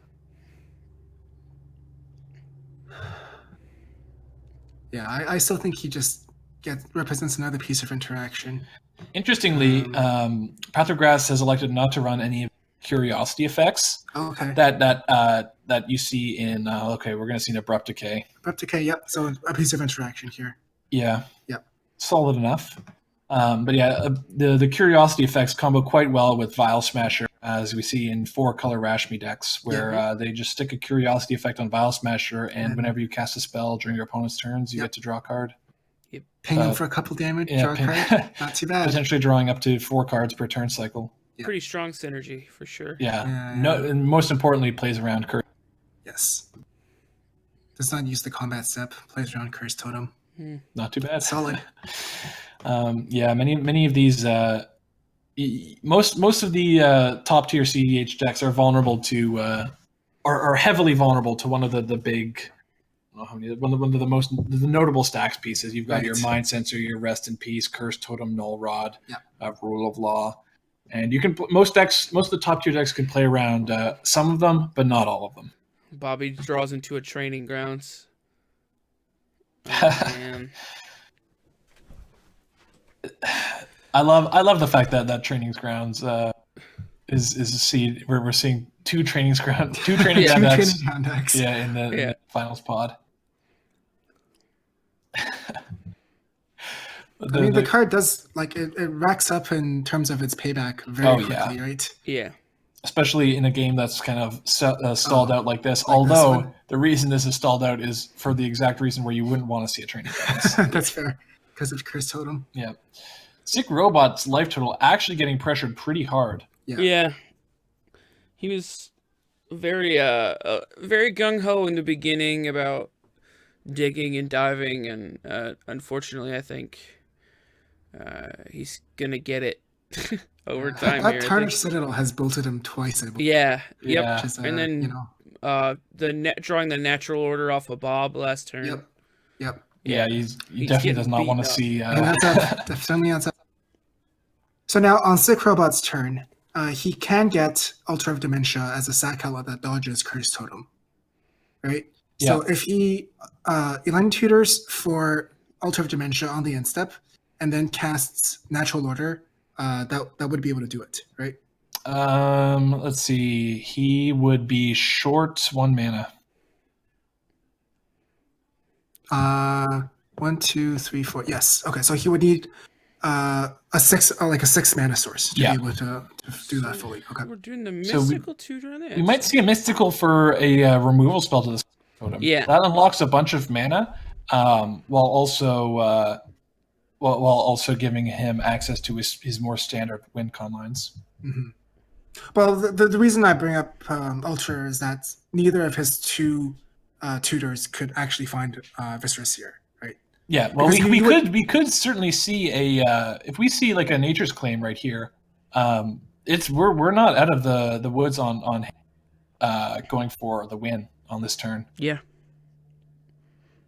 Yeah, I still think he just represents another piece of interaction. Interestingly, Patrogras has elected not to run any curiosity effects Okay. that you see in. Okay, we're going to see an Abrupt Decay. Abrupt Decay, yep. So a piece of interaction here. Yeah. Yep. Solid enough. But yeah, the curiosity effects combo quite well with Vile Smasher, as we see in 4-color Rashmi decks, where they just stick a curiosity effect on Vile Smasher, and whenever you cast a spell during your opponent's turns, you get to draw a card. Ping him for a couple damage, draw a card. Not too bad. Potentially drawing up to 4 cards per turn cycle. Yep. Pretty strong synergy for sure. Yeah. No, and most importantly, plays around curse. Yes. Does not use the combat step. Plays around Curse Totem. Not too bad. Solid. Many of these. Most of the top tier cEDH decks are vulnerable to, are heavily vulnerable to one of the big. I don't know how many. One of the notable stacks pieces. You've got your Mind Sensor, your Rest in Peace, Curse Totem, Null Rod, Rule of Law. And you can most of the top tier decks can play around some of them, but not all of them. Bobby draws into a training grounds. Oh, man. I love the fact that trainings grounds is a seed where we're seeing two training ground decks. Yeah, in the finals pod. The card does it racks up in terms of its payback very quickly, right? Yeah. Especially in a game that's kind of stalled out like this. Although the reason this is stalled out is for the exact reason where you wouldn't want to see a training grounds. That's fair, because of Curse Totem. Yeah. Sick Robot's life total actually getting pressured pretty hard. Yeah. He was very very gung-ho in the beginning about digging and diving, and unfortunately I think he's gonna get it over time. That Tarnished Citadel has bolted him twice, I believe. Yep. Is, and then drawing the natural order off of Bob last turn. Yep. Yeah, he definitely does not want to see. Definitely on top. So now on Sick Robot's turn, he can get Altar of Dementia as a sack outlet that dodges Curse Totem, right? Yeah. So if he Elan tutors for Altar of Dementia on the end step, and then casts Natural Order, that would be able to do it, right? Let's see. He would be short 1 mana. 1, 2, 3, 4. Yes. Okay. So he would need a 6 mana source to be able to do that fully. Okay. We're doing the mystical tutor on it. We might see a mystical for a removal spell to this totem. Yeah. That unlocks a bunch of mana, while also giving him access to his more standard win con lines. Mm-hmm. Well, the reason I bring up Ultra is that neither of his two tutors could actually find Viscera Seer, right? Yeah, well, we could certainly see if we see like a Nature's Claim right here. We're not out of the woods on going for the win on this turn. Yeah,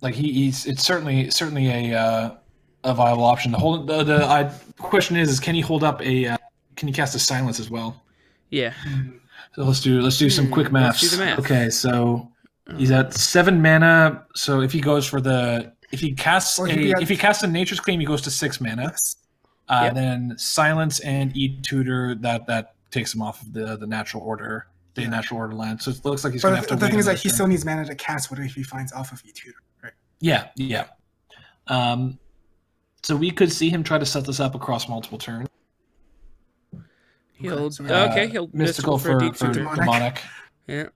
like it's certainly a viable option. The question is can he hold up can he cast a Silence as well? Yeah. So let's do some quick maths. Let's do the math. Okay, so he's at 7 mana. So if he casts a Nature's Claim, he goes to 6 mana. Yes. Then Silence and E-Tutor, that takes him off of the Natural Order, natural order land. So it looks like he's going to have to. The thing is that he still needs mana to cast whatever he finds off of E-Tutor, right? Yeah. So we could see him try to set this up across multiple turns. He'll mystical for demonic. Yeah.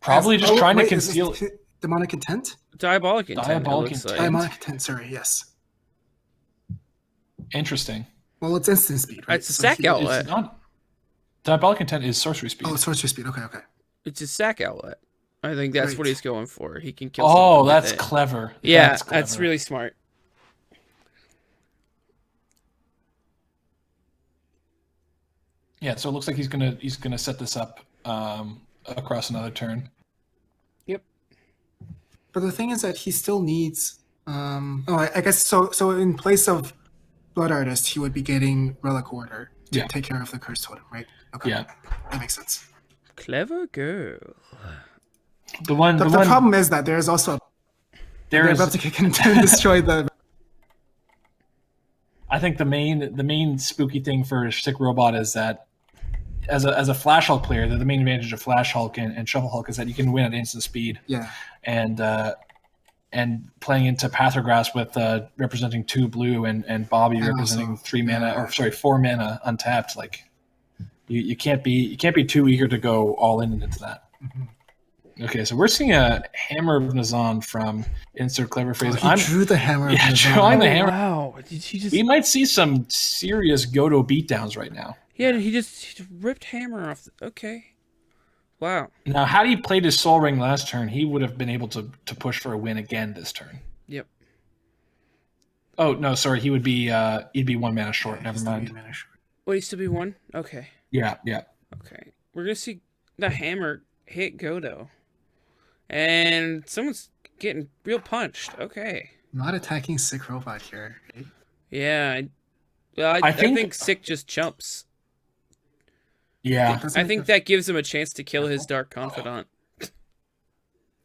Probably just trying to conceal demonic intent. Diabolic intent. Diabolic intent. Sorry. Yes. Interesting. Well, it's instant speed, right? It's a sack outlet. It's not. Diabolic intent is sorcery speed. Oh, sorcery speed. Okay. It's a sack outlet. I think that's what he's going for. He can kill. Oh, that's clever. Yeah, that's really smart. Yeah, so it looks like he's gonna set this up across another turn. Yep. But the thing is that he still needs. I guess so. So in place of Blood Artist, he would be getting Relic Order to take care of the Curse Totem, right? Okay. Yeah, that makes sense. Clever girl. The problem is that there is also they're about to kick into and destroy the. I think the main spooky thing for Sick Robot is that as a Flash Hulk player, the main advantage of Flash Hulk and Shovel Hulk is that you can win at instant speed. Yeah. And playing into Pathergrass with representing 2 blue and Bobby representing 4 mana untapped, like you can't be too eager to go all in into that. Mm-hmm. Okay, so we're seeing a Hammer of Nazan from Insert Clever Phrase. He drew the Hammer of Nazan. drawing the hammer. Wow. Did he just... We might see some serious Godo beatdowns right now. Yeah, he just ripped Hammer off. Okay. Wow. Now, had he played his Soul Ring last turn, he would have been able to push for a win again this turn. Yep. Oh, no, sorry. He'd be 1 mana short. Never mind. Wait, he'd still be 1? Okay. Yeah. Okay. We're going to see the Hammer hit Godo. And someone's getting real punched. Okay. Not attacking Sick Robot here. Right? Yeah. I think Sick just jumps. Yeah. I think that gives him a chance to kill his Dark Confidant.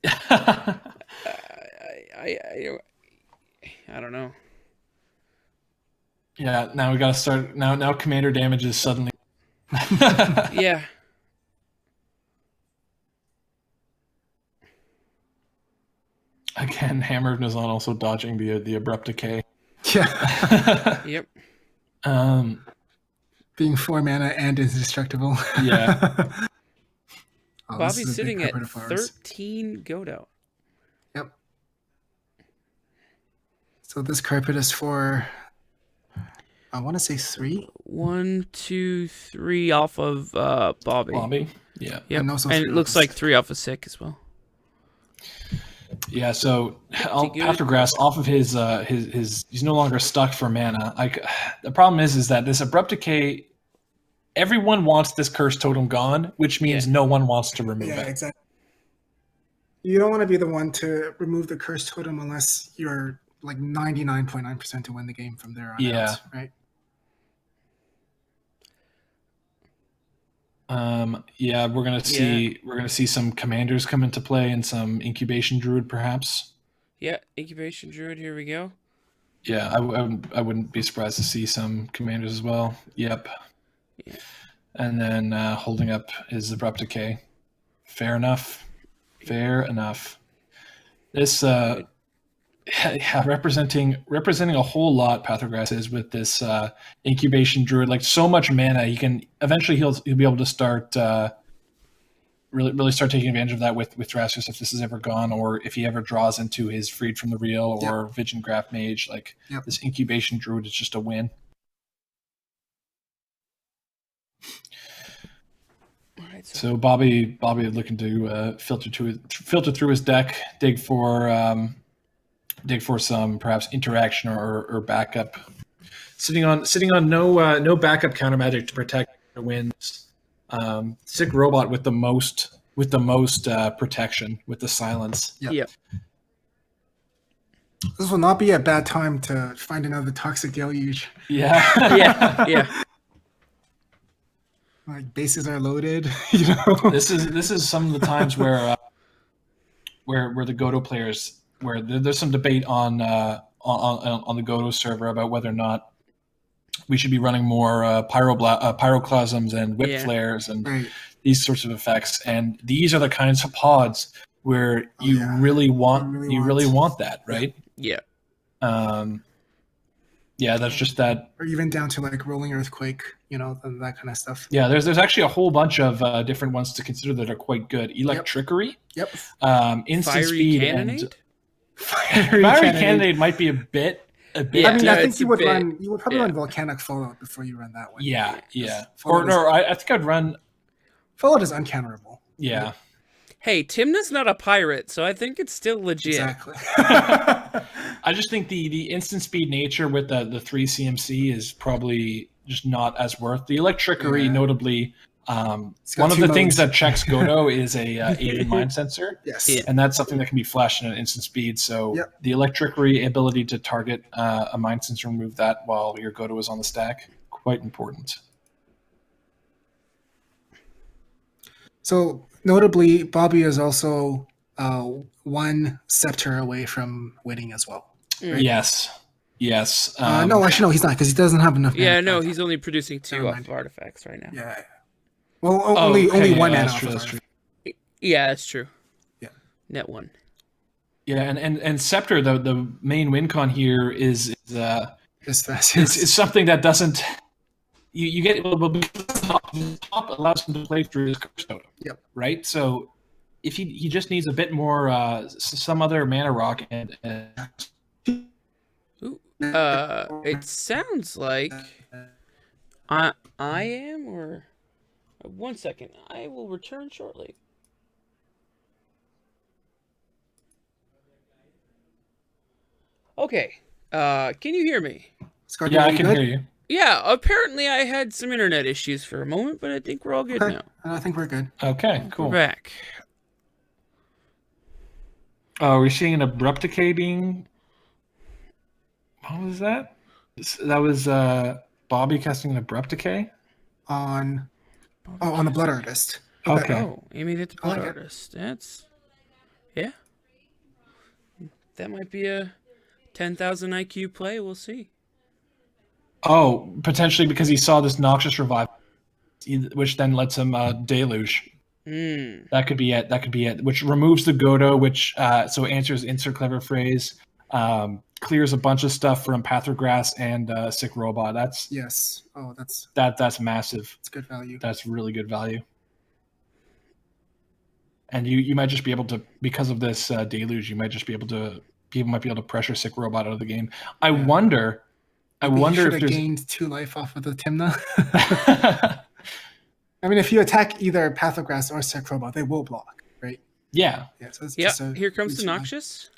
I don't know. Yeah, now we got to start. Now commander damage is suddenly. Yeah. Again, Hammer of Nazan also dodging the abrupt decay. Yeah. Yep. Being 4 mana and indestructible. Yeah. Bobby's sitting at 13 Godo. Yep. So this carpet is for, I want to say 3. 1, 2, 3 off of Bobby. Yeah. Yep. And also and it looks like 3 off of Sick as well. Yeah, so Pathrograss off of his he's no longer stuck for mana. The problem is that this abrupt decay, everyone wants this cursed totem gone, which means no one wants to remove it. Yeah, exactly. You don't want to be the one to remove the cursed totem unless you're like 99.9% to win the game from there on out, right? Yeah, we're gonna see some commanders come into play and some incubation druid perhaps. Yeah, incubation druid. Here we go. Yeah, I wouldn't be surprised to see some commanders as well. Yep. Yeah. And then holding up is abrupt decay. Fair enough. This representing a whole lot. Pathrograss is with this incubation druid, like so much mana. He can eventually he'll be able to start really start taking advantage of that with Thrasus if this is ever gone, or if he ever draws into his Freed from the Real or Vision Graph Mage. Like this incubation druid is just a win. Right, so Bobby looking to filter through his deck, dig for some perhaps interaction or backup. Sitting on no backup counter magic to protect the wins. Sick Robot with the most protection with the silence. Yep. This will not be a bad time to find another Toxic Deluge. Yeah. Yeah. Like bases are loaded, you know. This is some of the times where the Godo players, where there's some debate on the Godo server about whether or not we should be running more pyroclasms and whip flares and these sorts of effects. And these are the kinds of pods where you really want that, right? Yeah. Yeah, that's just that. Or even down to like Rolling Earthquake, you know, that kind of stuff. Yeah, there's actually a whole bunch of different ones to consider that are quite good. Electrickery. Yep. Instant Fiery speed Cannonade? and Fiery Cannonade might be a bit. I mean, I think you would probably run Volcanic Fallout before you run that one. Yeah. I think I'd run. Fallout is uncounterable. Yeah. Hey, Timna's not a pirate, so I think it's still legit. Exactly. I just think the instant speed nature with the 3 CMC is probably just not as worth. The Electrickery, notably, one of the things that checks Godo is a alien mind sensor. Yes. And that's something that can be flashed in an instant speed. So the Electrickery ability to target a mind sensor and remove that while your Godo is on the stack, quite important. So notably, Bobby is also 1 scepter away from winning as well. Right? Yes. No, actually, no, he's not, because he doesn't have enough mana. Yeah, no, he's only producing 2 off of artifacts right now. Yeah. Well, only 1 mana off of true. Yeah, that's true. Yeah. Net 1. Yeah, and Scepter, the main win con here is something that doesn't. You get top allows him to play through his curse totem. Yep. Right. So if he just needs a bit more some other mana rock Ooh, it sounds like I am, or 1 second. I will return shortly. Okay. Can you hear me? Scott, yeah, I you can good? hear you. Yeah, apparently I had some internet issues for a moment, but I think we're all good Okay. now. I think we're good. Okay, cool. We're back. Oh, we're seeing an abrupt decay being. What was that? That was Bobby casting an abrupt decay. On the Blood Artist. Okay. Oh, Amy hit the Blood like it. Artist. Yeah. That might be a 10,000 IQ play. We'll see. Oh, potentially because he saw this Noxious Revival, which then lets him Deluge. That could be it. That could be it. Which removes the Godo, which so answers insert clever phrase, clears a bunch of stuff from Pathograss and Sick Robot. Yes. Oh, that's massive. it's good value. That's really good value. And you might just be able to, because of this Deluge, people might be able to pressure Sick Robot out of the game. I wonder if there's gained 2 life off of the Timna. I mean, if you attack either Pathograss or Sick Robot, they will block, right? Yeah. Yeah. So it's Yeah. just Here comes the 2 life. Noxious.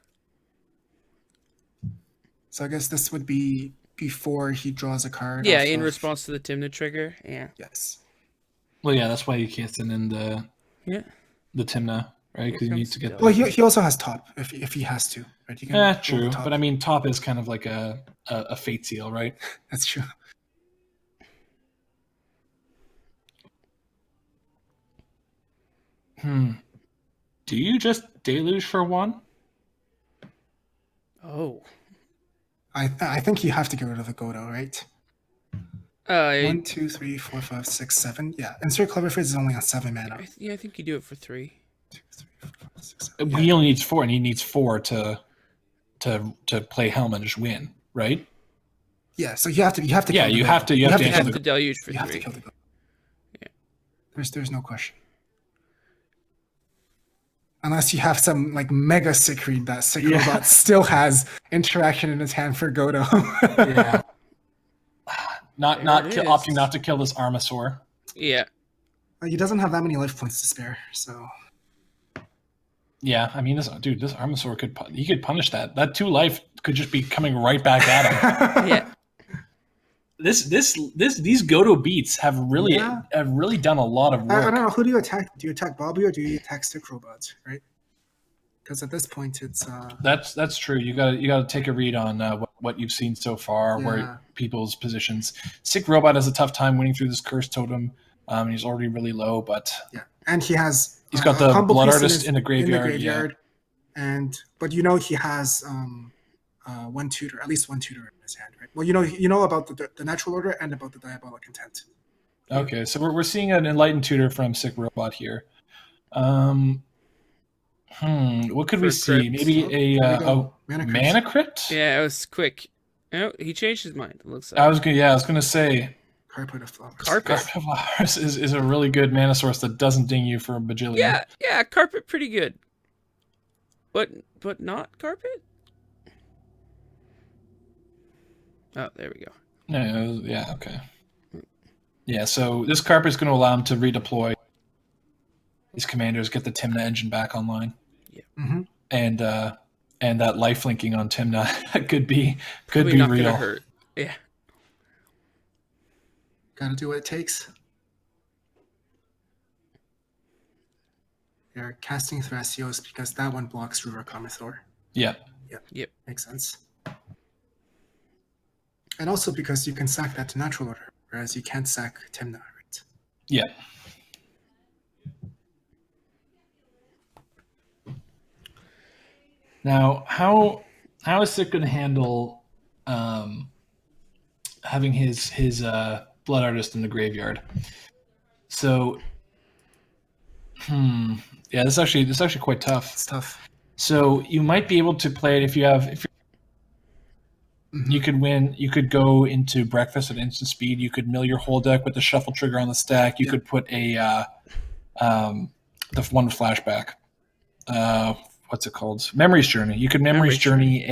So I guess this would be before he draws a card. Yeah, off in of- response to the Timna trigger. Yeah. Yes. Well, yeah, that's why you can't send in the Timna, right? Because you need to get. Well, he also has top if he has to, right? He can roll the True. top. But I mean, top is kind of like a fate seal, right? That's true. Do you just Deluge for 1? Oh. I think you have to get rid of the Godo, right? 1, 2, 3, 4, 5, 6, 7. Yeah, insert clever phrase is only on 7 mana. I think you do it for 3. 2, 3, 4, 5, 6, 7. He only needs 4, and he needs 4 to play Helm and just win, right? Yeah, so you have to. Yeah, kill the you Godo. have to. You have to You answer have the. to deluge for You have to 3. kill the Godo. Yeah. There's no question. Unless you have some like mega sick read that Sick Robot still has interaction in his hand for Godo. Yeah. Not There it is. opting not to kill this Armasaur. Yeah. He doesn't have that many life points to spare, so Yeah, I mean, this Armasaur could punish that. That 2 life could just be coming right back at him. Yeah. These Godo beats have really done a lot of I work. don't know. Who do you attack? Do you attack Bobby or do you attack Sick Robot? Right? Because at this point, it's That's true. You got to take a read on what you've seen so far, where people's positions. Sick Robot has a tough time winning through this Curse Totem. He's already really low, but and he's got the Humble Blood Piece Artist in the graveyard. But he has one tutor, at least one tutor in his hand, right? Well, you know about the natural order and about the diabolic intent. Okay, so we're seeing an enlightened tutor from Sick Robot here. What could we see? crypt. Maybe a mana crypt? Yeah, it was quick. Oh, he changed his mind. It looks like. I was gonna say Carpet of Flowers. Carpet. Carpet of Flowers is a really good mana source that doesn't ding you for a bajillion. Yeah, carpet pretty good. But not carpet? Oh, there we go. No, yeah, okay. Yeah, so this carpet is going to allow him to redeploy his commanders, get the Timna engine back online. Yeah. Mm-hmm. And that life linking on Timna could be Probably not real. gonna hurt. Yeah. Gotta do what it takes. You're casting Thrasios because that one blocks River Carmithor. Yeah. Yep. Makes sense. And also because you can sack that to natural order, whereas you can't sack Timna, right? Yeah. Now, how is Sick going to handle having his Blood Artist in the graveyard? So, yeah, this is actually quite tough. It's tough. So you might be able to play it if you could win. You could go into Breakfast at instant speed. You could mill your whole deck with the shuffle trigger on the stack. You could put the one flashback. what's it called? Memory's Journey. You could Memory's Journey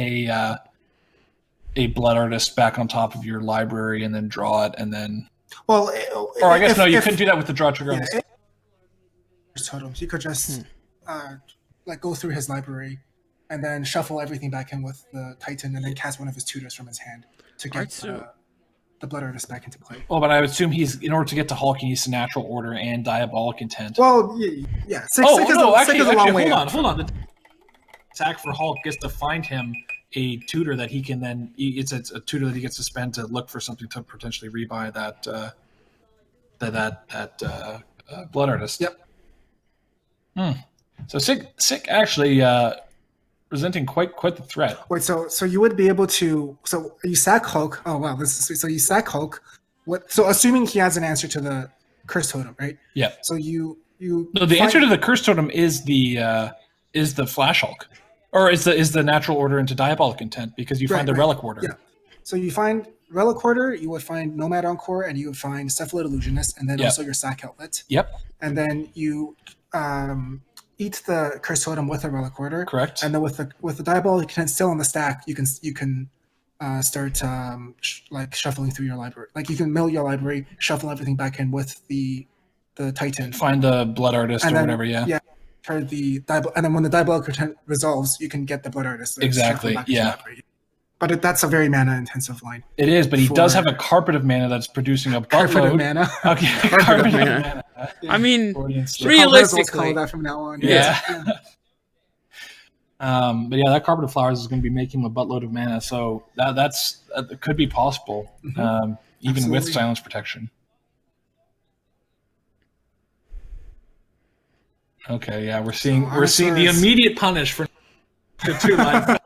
a Blood Artist back on top of your library and then draw it and then. Well, or I guess no, you couldn't do that with the draw trigger. Yeah, totems. You could just like go through his library and then shuffle everything back in with the Titan and then cast one of his tutors from his hand to get the Blood Artist back into play. Oh, but I would assume in order to get to Hulk, he needs to Natural Order and Diabolic Intent. Well, yeah. Actually, hold on. The attack for Hulk gets to find him a tutor that he can then. It's a tutor that he gets to spend to look for something to potentially rebuy that Blood Artist. Yep. So Sick actually presenting quite the threat. Wait, so you would be able to? So you sack Hulk. Oh wow, so you sack Hulk. So assuming he has an answer to the Curse Totem, right? Yeah. So you. No, the answer to the Curse Totem is the Flash Hulk, or is the Natural Order into Diabolic Intent because you find the Relic Order. Yeah. So you find Relic Order, you would find Nomad Encore, and you would find Cephalid Illusionist, and then also your sack outlet. Yep. And then you eat the Curse Totem with a Relic Order. Correct. And then with the Diabolic Intent still on the stack, you can start like shuffling through your library. Like you can mill your library, shuffle everything back in with the Titan. Find the Blood Artist or whatever. Yeah. And then when the Diabolic Intent resolves, you can get the Blood Artist. Exactly. Yeah. But that's a very mana-intensive line. It is, but he does have a Carpet of Mana that's producing a buttload. Carpet of Mana. Okay, Carpet of Mana. Yeah. I mean, realistically, that from now on. Yeah. But yeah, that Carpet of Flowers is going to be making him a buttload of mana, so that could be possible, even with Silence Protection. Okay, yeah, we're seeing the immediate punish for 2 life.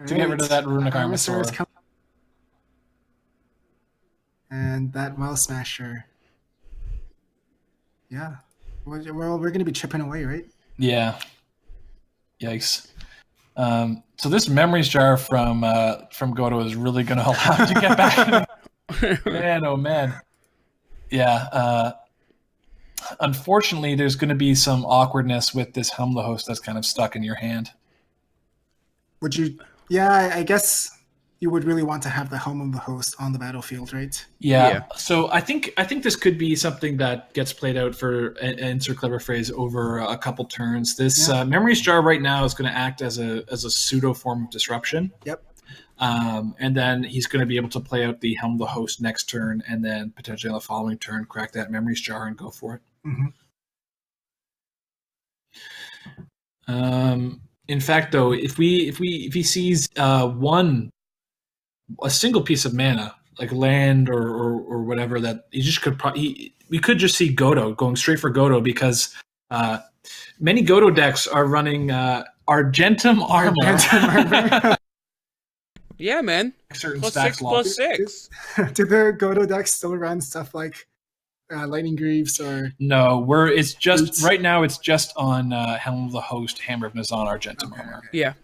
To get rid of that Runic Armosaur. And that Well Smasher. Yeah. We're going to be chipping away, right? Yeah. Yikes. So this Memories Jar from Godo is really going to allow you to get back. Man, oh man. Yeah. Unfortunately, there's going to be some awkwardness with this Helm the Host that's kind of stuck in your hand. Would you... Yeah, I guess you would really want to have the Helm of the Host on the battlefield, right? Yeah. So I think this could be something that gets played out for, insert clever phrase, over a couple turns. This Memories Jar right now is going to act as a pseudo form of disruption. Yep. And then he's going to be able to play out the Helm of the Host next turn, and then potentially on the following turn crack that Memories Jar and go for it. Mm-hmm. In fact, though, if he sees a single piece of mana, like land or whatever, that he just could we could just see Godo going straight for Godo because many Godo decks are running Argentum Armor. Yeah, man. Certain +6/+6. Do the Godo decks still run stuff like Lightning Greaves or no? It's just Boots? Right now. It's just on Helm of the Host, Hammer of Nazan, Argentum Armor. Okay. Yeah.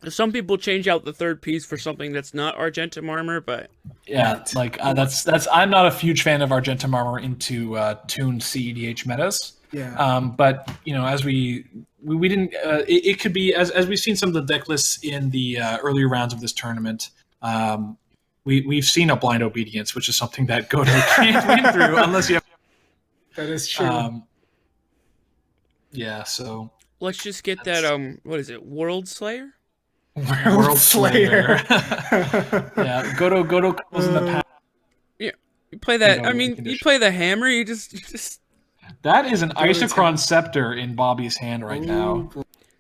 Some people change out the third piece for something that's not Argentum Armor, but yeah, like that's. I'm not a huge fan of Argentum Armor into tuned cEDH metas. Yeah. But as we didn't. It could be as we've seen some of the deck lists in the earlier rounds of this tournament. We've seen a blind obedience, which is something that Godo can't win through unless you have. That is true. Yeah, so let's just get that. What is it? World Slayer. World Slayer. Yeah, Godo comes in the past. Yeah, you play that. I mean, you play the hammer. You just. That is an Isochron Scepter in Bobby's hand right now.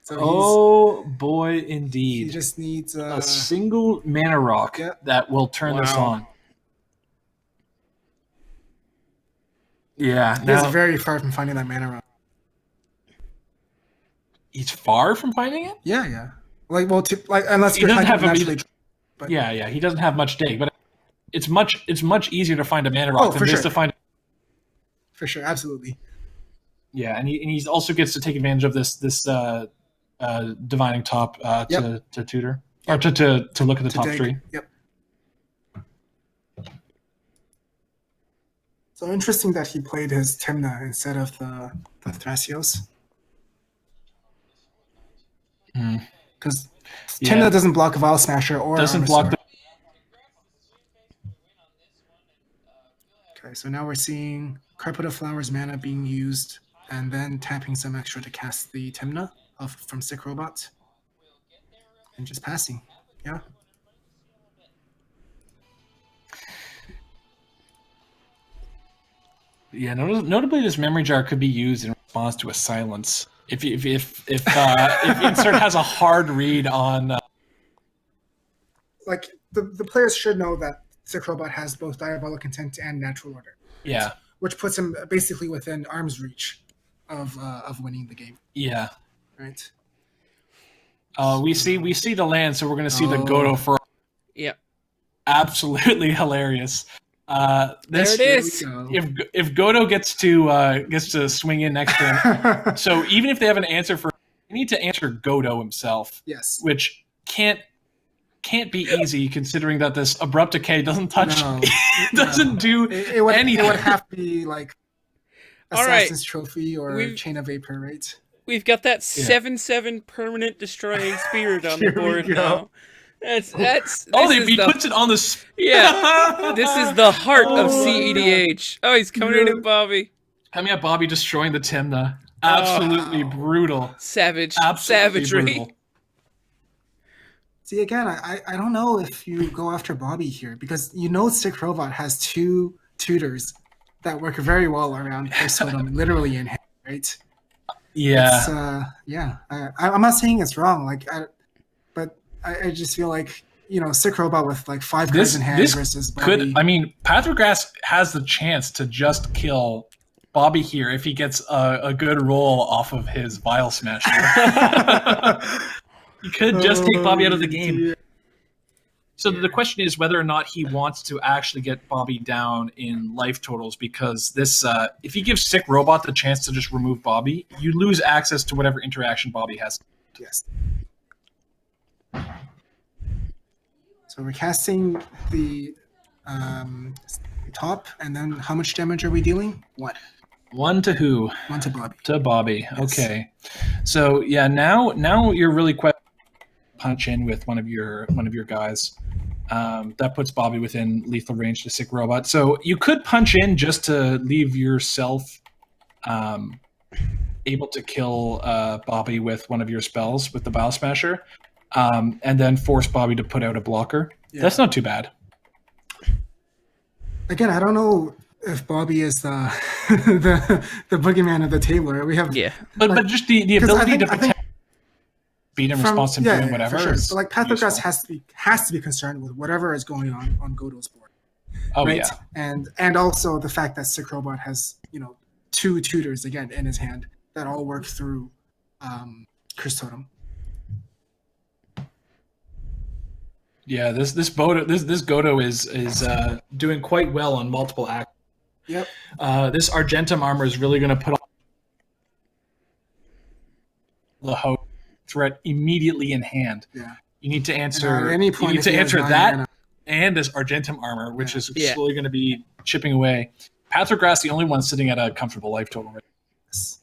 So boy, indeed. He just needs a single mana rock that will turn this on. Yeah, he's very far from finding that mana rock. He's far from finding it? Yeah. Unless he doesn't have he doesn't have much dig, but it's much easier to find a mana rock than it is to find. For sure, absolutely. Yeah, and he also gets to take advantage of this divining top to tutor or to look at the top dig. 3. Yep. So interesting that he played his Timna instead of the Thrasios. Because Timna doesn't block Vile Smasher or doesn't block the. Okay, so now we're seeing Carpet of Flowers mana being used, and then tapping some extra to cast the Timna from Sick Robot, and just passing. Yeah. Yeah, notably, this memory jar could be used in response to a silence. If Insert has a hard read on, like the players should know that Sick Robot has both Diabolic Intent and Natural Order. Yeah, which puts him basically within arm's reach of winning the game. Yeah, right. We see the land, so we're going to see the Godo for. Yep, absolutely hilarious. There it is. If Godo gets to swing in next turn, so even if they have an answer for, they need to answer Godo himself. Yes, which can't be easy considering that this Abrupt Decay doesn't touch, doesn't do anything. It would have to be like Assassin's Trophy or Chain of Vapor, right? We've got that 7/7 permanent destroying spirit on the board now. That's he puts it on the. Yeah, this is the heart of cEDH. Oh, he's coming in at Bobby. Coming at Bobby, destroying the Timna. Absolutely brutal. Savage. Absolutely Savagery. Brutal. See, again, I don't know if you go after Bobby here, because Sick Robot has two tutors that work very well around Curse Totem, literally in hand, right? Yeah. I'm not saying it's wrong, but I just feel like, Sick Robot with like 5 cards in hand versus Bobby. Pathrograss has the chance to just kill Bobby here if he gets a good roll off of his Vile Smasher. He could just take Bobby out of the game. Dear. So the question is whether or not he wants to actually get Bobby down in life totals, because this, if he gives Sick Robot the chance to just remove Bobby, you lose access to whatever interaction Bobby has. Yes. So we're casting the top, and then how much damage are we dealing? 1. 1 to who? 1 to Bobby. To Bobby. Yes. Okay. So yeah, now you're really quite punch in with one of your guys. That puts Bobby within lethal range to Sick Robot. So you could punch in just to leave yourself able to kill Bobby with one of your spells with the Vile Smasher, and then force Bobby to put out a blocker. Yeah. That's not too bad. Again, I don't know if Bobby is the the boogeyman of the table. Right? We have but just the ability to protect. Beat in response to doing whatever. For sure. So Pathrograss has to be concerned with whatever is going on Godo's board. Oh right? yeah. And also the fact that Sick Robot has, 2 tutors again in his hand that all work through Curse Totem. Yeah, this Godo is doing quite well on multiple acts. Yep. This Argentum armor is really going to put the host threat immediately in hand. Yeah. You need to answer. At any point, you need to answer that and this Argentum armor, which is slowly going to be chipping away. Pathrograss, the only one sitting at a comfortable life total. Right? Yes.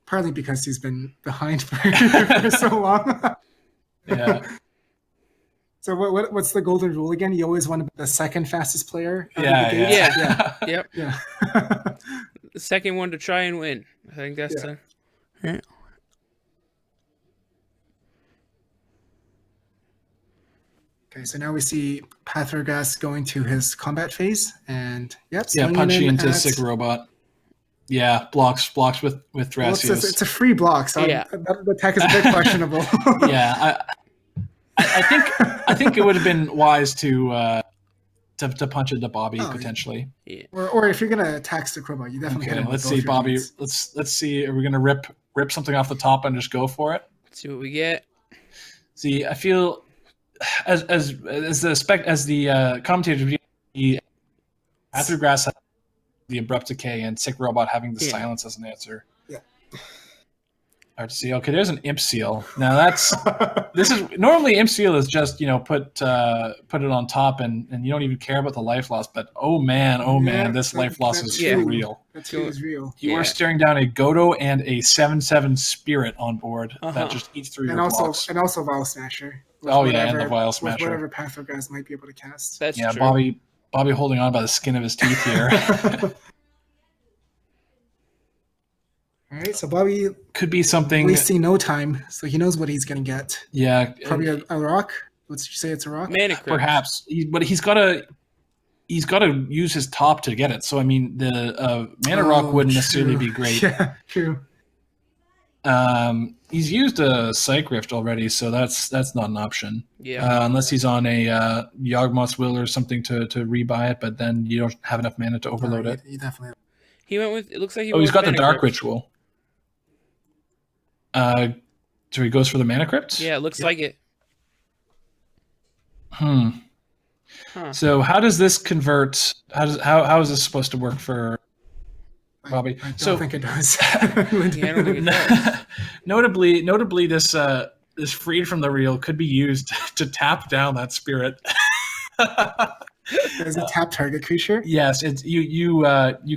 Partly because he's been behind for so long. Yeah. So what's the golden rule again? You always want to be the second fastest player. Yeah. Yep. Yeah. The second one to try and win. I think that's the. Yeah. Okay, so now we see Pathrograss going to his combat phase, and punching into Sick Robot. Yeah, blocks with Thrasios. Well, it's a free block, so the tech is a bit questionable. Yeah, I think it would have been wise to punch into Bobby potentially. Yeah. Or if you're gonna attack Sick Robot, you definitely hit him. Let's see, Bobby. Let's see. Are we gonna rip something off the top and just go for it? Let's see what we get. See, I feel. As the commentator, Pathrograss, the Abrupt Decay, and Sick Robot having the silence as an answer. Yeah. Hard to see. Okay, there's an imp seal. Now this is normally imp seal is just put it on top and you don't even care about the life loss. But oh man, this life loss is for real. That too is real. You are staring down a Godo and a 7/7 Spirit on board that just eats through your blocks. And also Vial Smasher. And the Vial Smasher. With whatever Pathogras might be able to cast. That's true. Bobby holding on by the skin of his teeth here. All right, so Bobby could be something. Wasting no time, so he knows what he's going to get. Yeah, probably a rock. Let's say it's a rock. Mana Crypt. Perhaps, but he's got to use his top to get it. So I mean, the mana rock wouldn't necessarily be great. Yeah, true. He's used a Psych Rift already, so that's not an option. Yeah. Unless he's on a Yawgmoth's Will or something to rebuy it, but then you don't have enough mana to overload it. You definitely. He went with. It looks like he. He's got the Dark Crypt. Ritual. So he goes for the Mana Crypt? Yeah, it looks like it. Huh. So how does this convert? How is this supposed to work for Bobby? I don't think it does. Yeah, I don't think it does. Notably, this freed from the real could be used to tap down that spirit. Is it tap target creature? Yes, it's you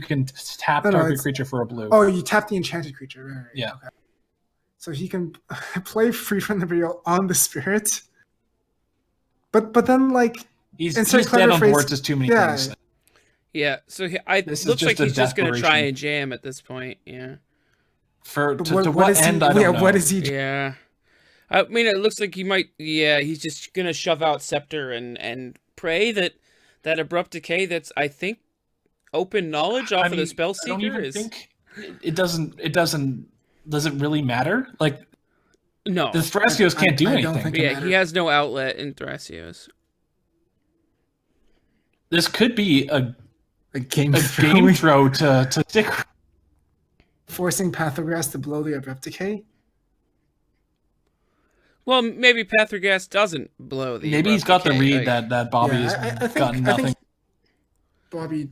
can tap target creature for a blue. Oh, you tap the enchanted creature. Right. Yeah. Okay. So he can play free from the real on the spirit, but then he's dead on board. Just too many things. Yeah, so it looks like he's just going to try and jam at this point. Yeah. To what end? I don't know. What is he? Yeah. I mean, it looks like he might. Yeah, he's just going to shove out Scepter and pray that Abrupt Decay. That's I think open knowledge off of the Spell Seeker. I don't even think it doesn't. Does it really matter? No. The Thrasios can't do anything. Yeah, he has no outlet in Thrasios. This could be a game throw to stick. Forcing Pathogras to blow the Abrupt Decay? Well, maybe Pathogras doesn't blow the Maybe he's got the read that Bobby has gotten nothing. I think Bobby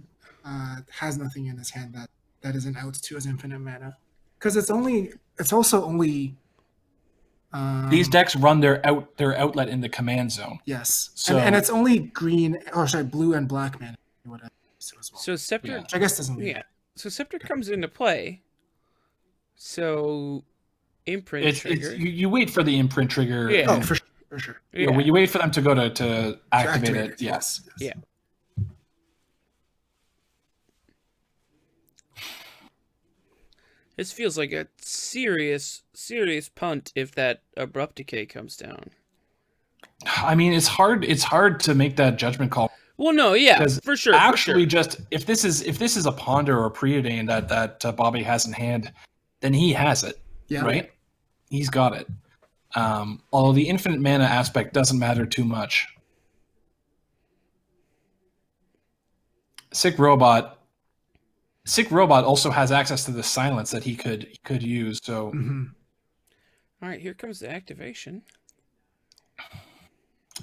has nothing in his hand that is an out to his infinite mana. Because it's also only these decks run their outlet in the command zone. Yes, so, and it's only blue and black mana. Whatever. So Scepter, which I guess doesn't. So Scepter comes into play. So imprint trigger. You wait for the imprint trigger. Yeah. Oh, for sure. Yeah. When you wait for them to go to activate it. Yes. Yeah. This feels like a serious punt if that Abrupt Decay comes down. I mean, it's hard to make that judgment call. Well, no, yeah, for sure. Actually, just if this is a Ponder or a Preordain that Bobby has in hand, then he has it, right? He's got it. Although the infinite mana aspect doesn't matter too much. Sick Robot also has access to the silence that he could use. So, all right, here comes the activation.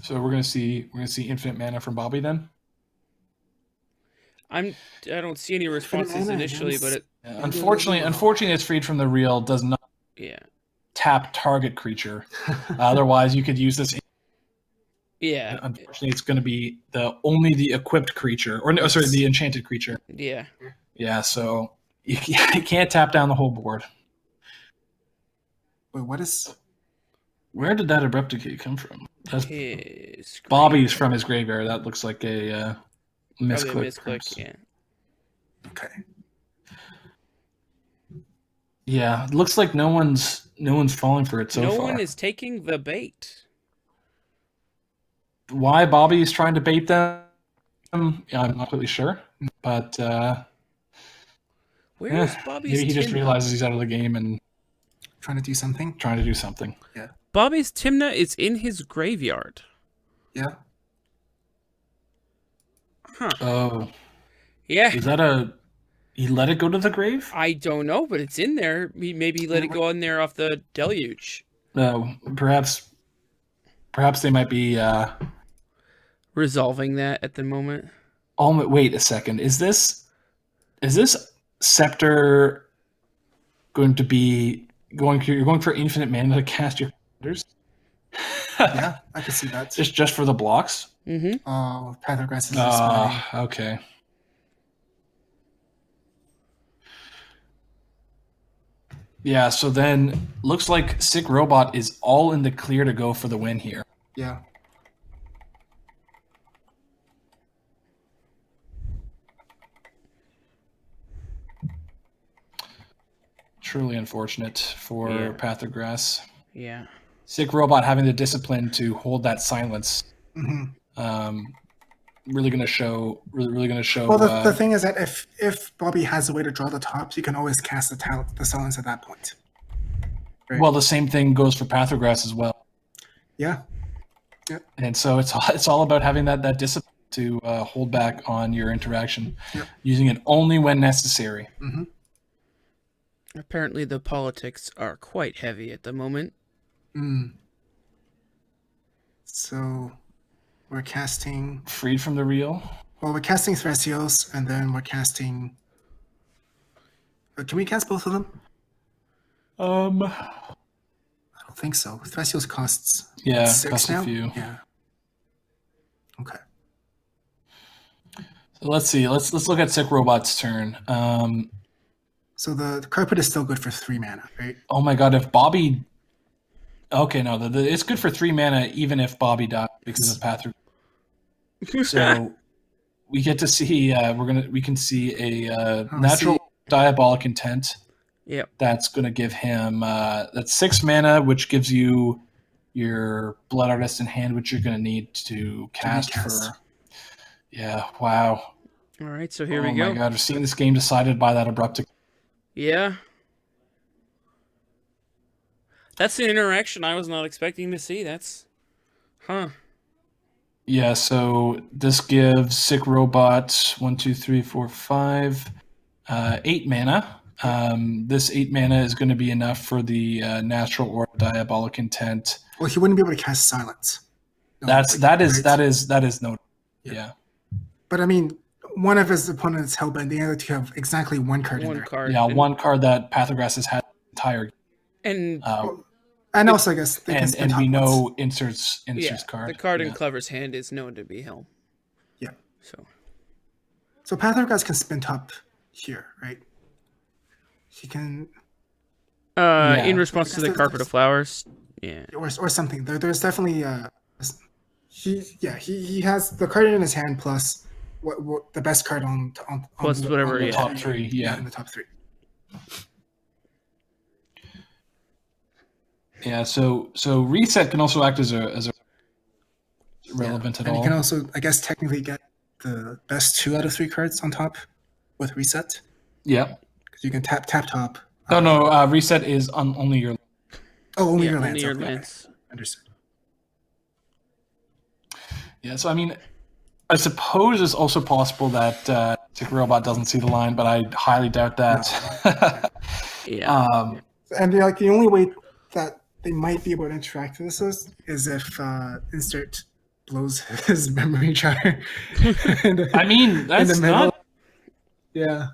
So we're gonna see infinite mana from Bobby then. I don't see any responses initially, but it unfortunately, it's freed from the real. Does not tap target creature. Otherwise, you could use this. Yeah. Unfortunately, it's going to be the equipped creature, the enchanted creature. Yeah. Yeah. So you can't tap down the whole board. Wait, what is? Where did that Abrupt Decay come from? That's Bobby's from his graveyard. That looks like a misclick. Yeah. Okay. Yeah, it looks like no one's falling for it so far. No one is taking the bait. Why Bobby is trying to bait them? I'm not completely sure, but where is Bobby's? Maybe he just realizes he's out of the game and trying to do something. Yeah. Bobby's Timna is in his graveyard. Yeah. Huh. Oh. Yeah. Is that he let it go to the grave? I don't know, but it's in there. Maybe he let it go in there off the deluge. No, perhaps they might be resolving that at the moment. Oh, wait a second. Is this Scepter going to be you're going for infinite mana to cast your creatures. Yeah, I can see that. Just for the blocks. Mm-hmm. Oh, Path of Grass is smiting. Okay. Yeah, so then looks like Sick Robot is all in the clear to go for the win here. Yeah. Truly unfortunate for Path of Grass. Yeah. Sick Robot having the discipline to hold that silence. Mm-hmm. Really going to show. Well, the thing is that if Bobby has a way to draw the tops, you can always cast the silence at that point. Right? Well, the same thing goes for Path of Grass as well. Yeah. And so it's all about having that discipline to hold back on your interaction, using it only when necessary. Mm-hmm. Apparently, the politics are quite heavy at the moment. So, we're casting... Freed from the Real? Well, we're casting Thrasios, and then we're casting... Can we cast both of them? I don't think so. Thrasios costs 6 costs now? a few. Yeah. Okay. So let's see. Let's look at Sick Robot's turn. So the carpet is still good for 3 mana, right? Oh my god, if Bobby... Okay, no, it's good for 3 mana even if Bobby dies because of Path of... So we get to see we can see a natural Diabolic Intent. Yep. That's going to give him that's 6 mana, which gives you your Blood Artist in hand, which you're going to need to cast for. Yeah. Wow. All right. So here we go. Oh my god, we're seeing this game decided by that abrupt. Yeah. That's an interaction I was not expecting to see. That's, Yeah, so this gives Sick Robot 1, 2, 3, 4, 5, 8 mana. This 8 mana is going to be enough for the natural or Diabolic Intent. Well, he wouldn't be able to cast Silence. No, that is notable. Yeah. But I mean, one of his opponents hellbent, the other two have exactly one card in there. One card that Path of Grass has had the entire game. And also, I guess they can and we know inserts card. The card in Clever's hand is known to be Helm. Yeah. So Path of Grass can spin top here, right? He can. In response to the Carpet of Flowers. Yeah. Or something. There's definitely he has the card in his hand plus what the best card on plus whatever the top 3. Yeah, in the top 3. Yeah, so reset can also act as a relevant at all. And you can also, I guess, technically get the best 2 out of 3 cards on top with reset. Yeah, because you can tap top. No, reset is on only your. Oh, only your lands. Only your lands. Understood. Yeah, so I mean, I suppose it's also possible that Sick Robot doesn't see the line, but I highly doubt that. Yeah. And the only way that they might be able to interact with this is if Insert blows his memory jar. I mean, that's not... Yeah.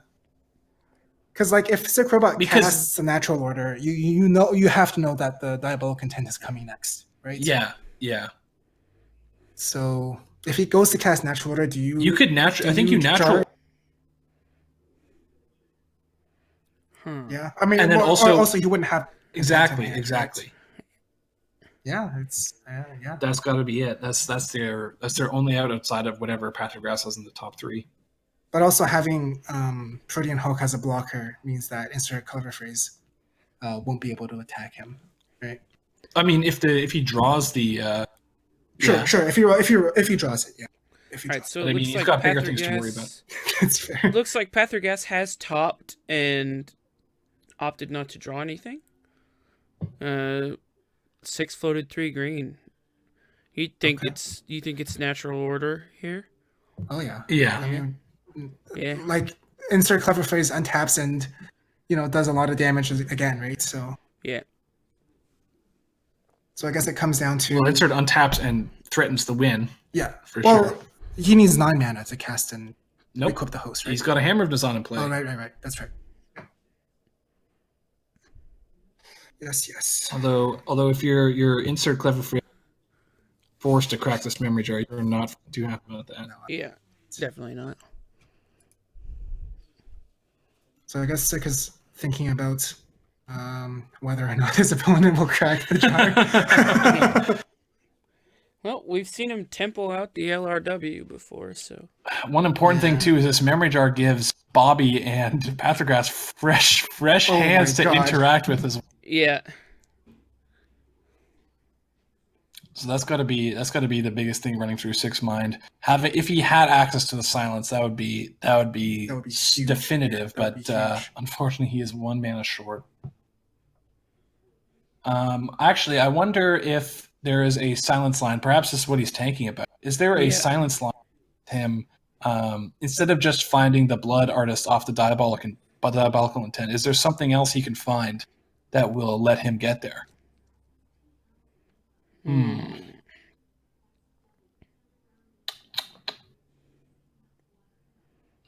Because if Sick Robot casts a natural order, you have to know that the Diabolic Intent is coming next, right? Yeah. So if he goes to cast natural order, do you... You could natural... I think you natural... Yeah. I mean, and then also you wouldn't have... Exactly. Yeah, it's yeah. That's got to be it. That's their only out outside of whatever Path of Grass has in the top 3. But also having Protean Hulk as a blocker means that Insert Clever Phrase won't be able to attack him, right? I mean, if he draws the sure. If he draws it, yeah. All right, so it looks like got bigger things to worry about. That's fair. It looks like Path of Grass has topped and opted not to draw anything. 6 floated, 3 green. You think it's natural order here? Oh yeah. Yeah. I mean, Insert Clever Phrase untaps and does a lot of damage again, right? So yeah. So I guess it comes down to Insert untaps and threatens the win. Yeah, for sure. He needs 9 mana to cast and equip the host, right? He's got a Hammer of Design in play. Oh, right. That's right. Yes. Although if your insert Clever Phrase forced to crack this memory jar, you're not too happy about that. No. Yeah, definitely not. So I guess Sick is thinking about whether or not his opponent will crack the jar. Well, we've seen him tempo out the LRW before, so. One important thing too is this memory jar gives Bobby and Pathragrass fresh hands to interact with as well. Yeah. So that's got to be the biggest thing running through Sick's mind. If he had access to the silence, that would be definitive. But unfortunately, he is 1 mana short. Actually, I wonder if there is a silence line. Perhaps this is what he's tanking about. Is there a silence line with him instead of just finding the blood artist off the diabolical intent? Is there something else he can find that will let him get there?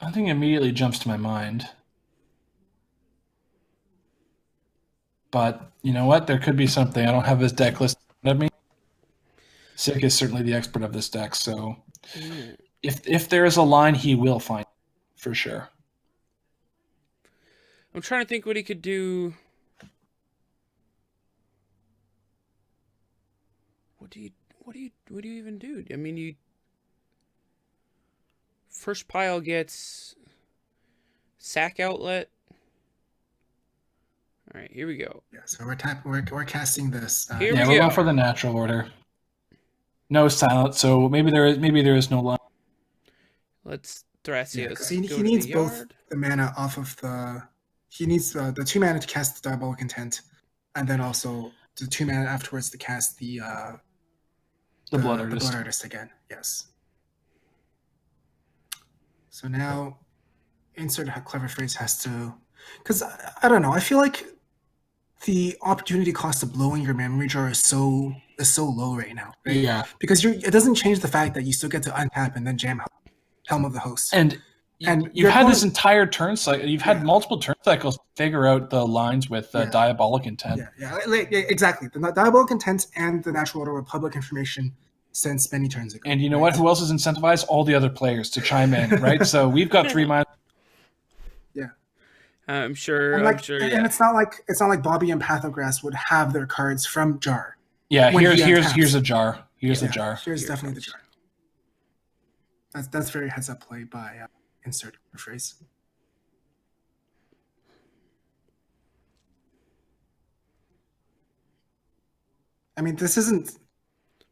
Nothing immediately jumps to my mind. But you know what? There could be something. I don't have his deck list in front of me. Sick is certainly the expert of this deck, so if there is a line, he will find it, for sure. I'm trying to think what he could do. What do you even do? I mean, you first pile gets sack outlet. All right, here we go. Yeah, so we're casting this. Here we're going for the natural order. No silence, so maybe there is no line. Let's Thrasios. Because he needs both the mana off of the. He needs the 2 mana to cast the Diabolic Intent, and then also the 2 mana afterwards to cast the Blood Artist. Artist. Blood Artist again. Yes. So now, insert a Clever Phrase has to, because I don't know. I feel like the opportunity cost of blowing your memory jar is so low right now. Right? Yeah. Because it doesn't change the fact that you still get to untap and then jam Helm of the Host. And you've had this entire turn cycle. You've had multiple turn cycles to figure out the lines with Diabolic Intent. Yeah, exactly. The Diabolic Intent and the Natural Order were public information since many turns ago. And you know what? Who else is incentivized? All the other players to chime in, right? So we've got 3 mana. Yeah. I'm sure. And And it's not like Bobby and Pathograss would have their cards from jar. Yeah, here's a jar. Here's a jar. Here's definitely the jar. That's very heads up play by insert phrase. I mean, this isn't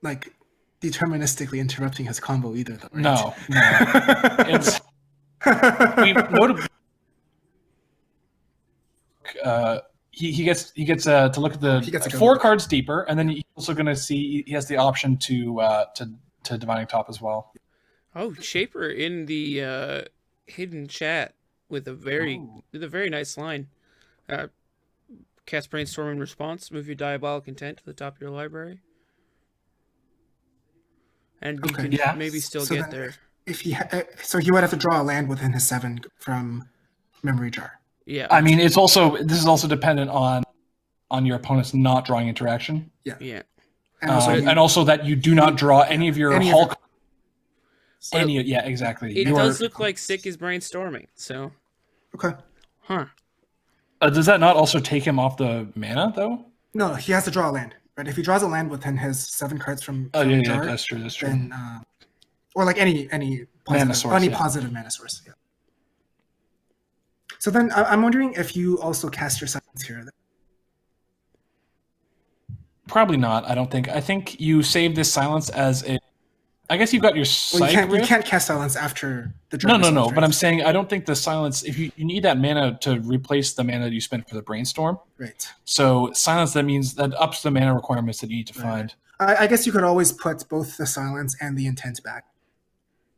like deterministically interrupting his combo either, though. Right? No. It's he gets to look at the 4 cards deeper, and then he's also going to see he has the option to Divining Top as well. Oh, Shaper in the hidden chat with a very nice line. Cast Brainstorm in response. Move your Diabolic Intent to the top of your library, and you can maybe still get there. If so he would have to draw a land within his 7 from Memory Jar. Yeah, I mean, this is also dependent on your opponent's not drawing interaction. Yeah, and also that you do not draw any of your Hulk. Exactly. It does look like Sick is brainstorming. So, okay, does that not also take him off the mana though? No, he has to draw a land. Right, if he draws a land within his 7 cards from jar, that's true. Then, or like any positive mana source. Yeah. So then I'm wondering if you also cast your silence here. Probably not. I don't think. I think you save this silence as a. I guess you've got your you can't cast silence after the draw. No. Right? But I'm saying I don't think the silence. If you need that mana to replace the mana that you spent for the brainstorm. Right. So silence that ups the mana requirements that you need to find. I guess you could always put both the silence and the intent back.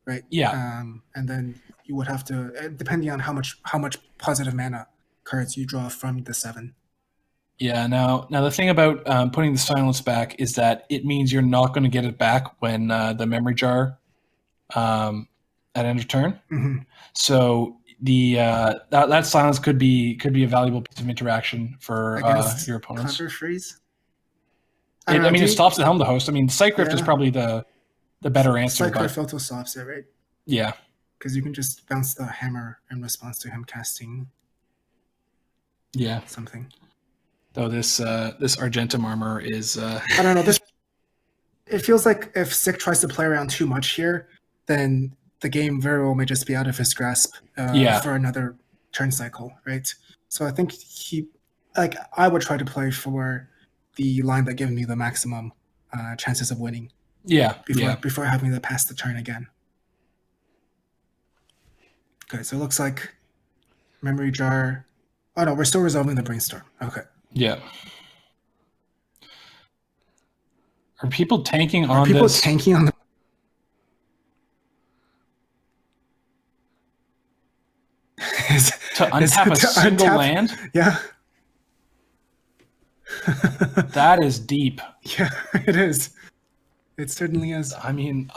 Right. Yeah. And then you would have to, depending on how much positive mana cards you draw from the 7. Yeah. Now the thing about putting the silence back is that it means you're not going to get it back when the memory jar at end of turn. Mm-hmm. So that silence could be a valuable piece of interaction for your opponents. Clever Freeze. It stops the Helm to Host. I mean, Sight Rift is probably the better answer. Sight Rift also stops it, right? Yeah. Because you can just bounce the hammer in response to him casting something. Though this Argentum armor is I don't know. It feels like if Sick tries to play around too much here, then the game very well may just be out of his grasp for another turn cycle, right? So I think I would try to play for the line that gives me the maximum chances of winning. Before having to pass the turn again. Okay, so it looks like Memory Jar. Oh no, we're still resolving the Brainstorm. Okay. Yeah. Are people tanking on this? Tanking on the... to untap a single land? Yeah. That is deep. Yeah, it is. It certainly is. I mean,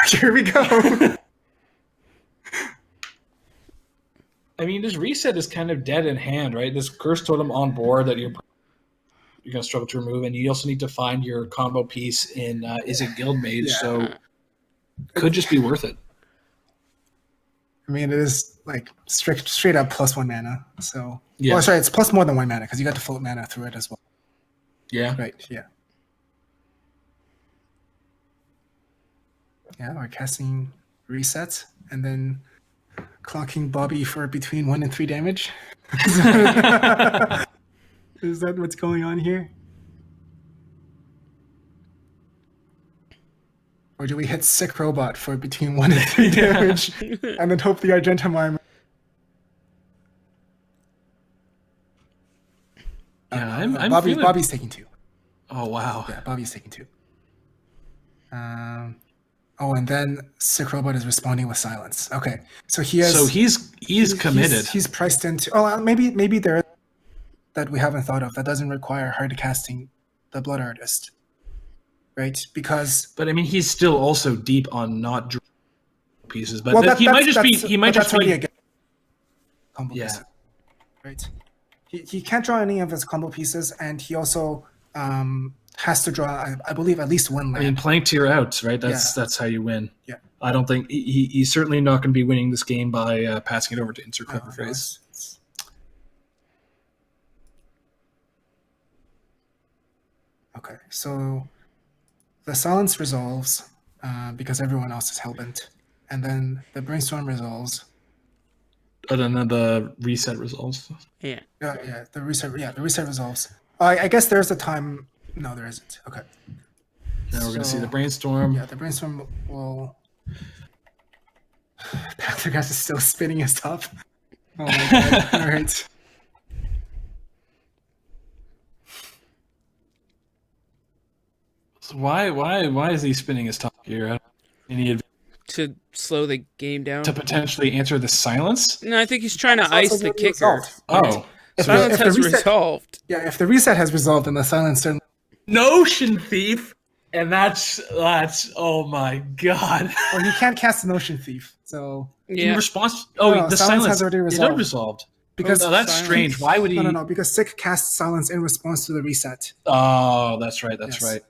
Here we go. I mean, this reset is kind of dead in hand, right? This Curse Totem on board that you're going to struggle to remove, and you also need to find your combo piece in is it Guild Mage, so could just be worth it. I mean, it is like straight up +1 mana. So, yeah. Well, sorry, it's plus more than 1 mana because you got to float mana through it as well. Yeah. Right. Yeah. Yeah, we're casting reset and then clocking Bobby for between 1 and 3 damage. Is that what's going on here? Or do we hit Sick Robot for between 1 and 3 damage and then hope the Argentum armor? Yeah, Bobby's taking 2. Oh, wow. Yeah, Bobby's taking 2. And then Sick Robot is responding with silence. Okay, so he's committed. He's priced into. Oh, maybe there is that we haven't thought of that doesn't require hard casting the Blood Artist, right? But I mean, he's still also deep on not pieces. But he might just be a combo piece, right? He can't draw any of his combo pieces, and he also has to draw, I believe, at least 1 land. I mean, playing tier outs, right? That's how you win. Yeah. I don't think he's certainly not going to be winning this game by passing it over to insert Clever Phrase. Okay, so the silence resolves because everyone else is hellbent, and then the Brainstorm resolves. And then the reset resolves. Yeah. Yeah. The reset resolves. I guess there's a time. No, there isn't. Okay. Now we're going to see the Brainstorm. Yeah, the Brainstorm will... Pathogras is still spinning his top. Oh my god. All right. So why is he spinning his top here? To slow the game down? To potentially answer the silence? No, I think he's trying to ice the kicker. Oh. If silence has resolved. Yeah, if the reset has resolved, then the silence certainly... Notion Thief, and that's oh my god. Well, you can't cast Notion Thief, so in response. The silence has already resolved. Resolved. Because that's strange. Why would he? No. Because Sick casts silence in response to the reset. Oh, that's right. That's right.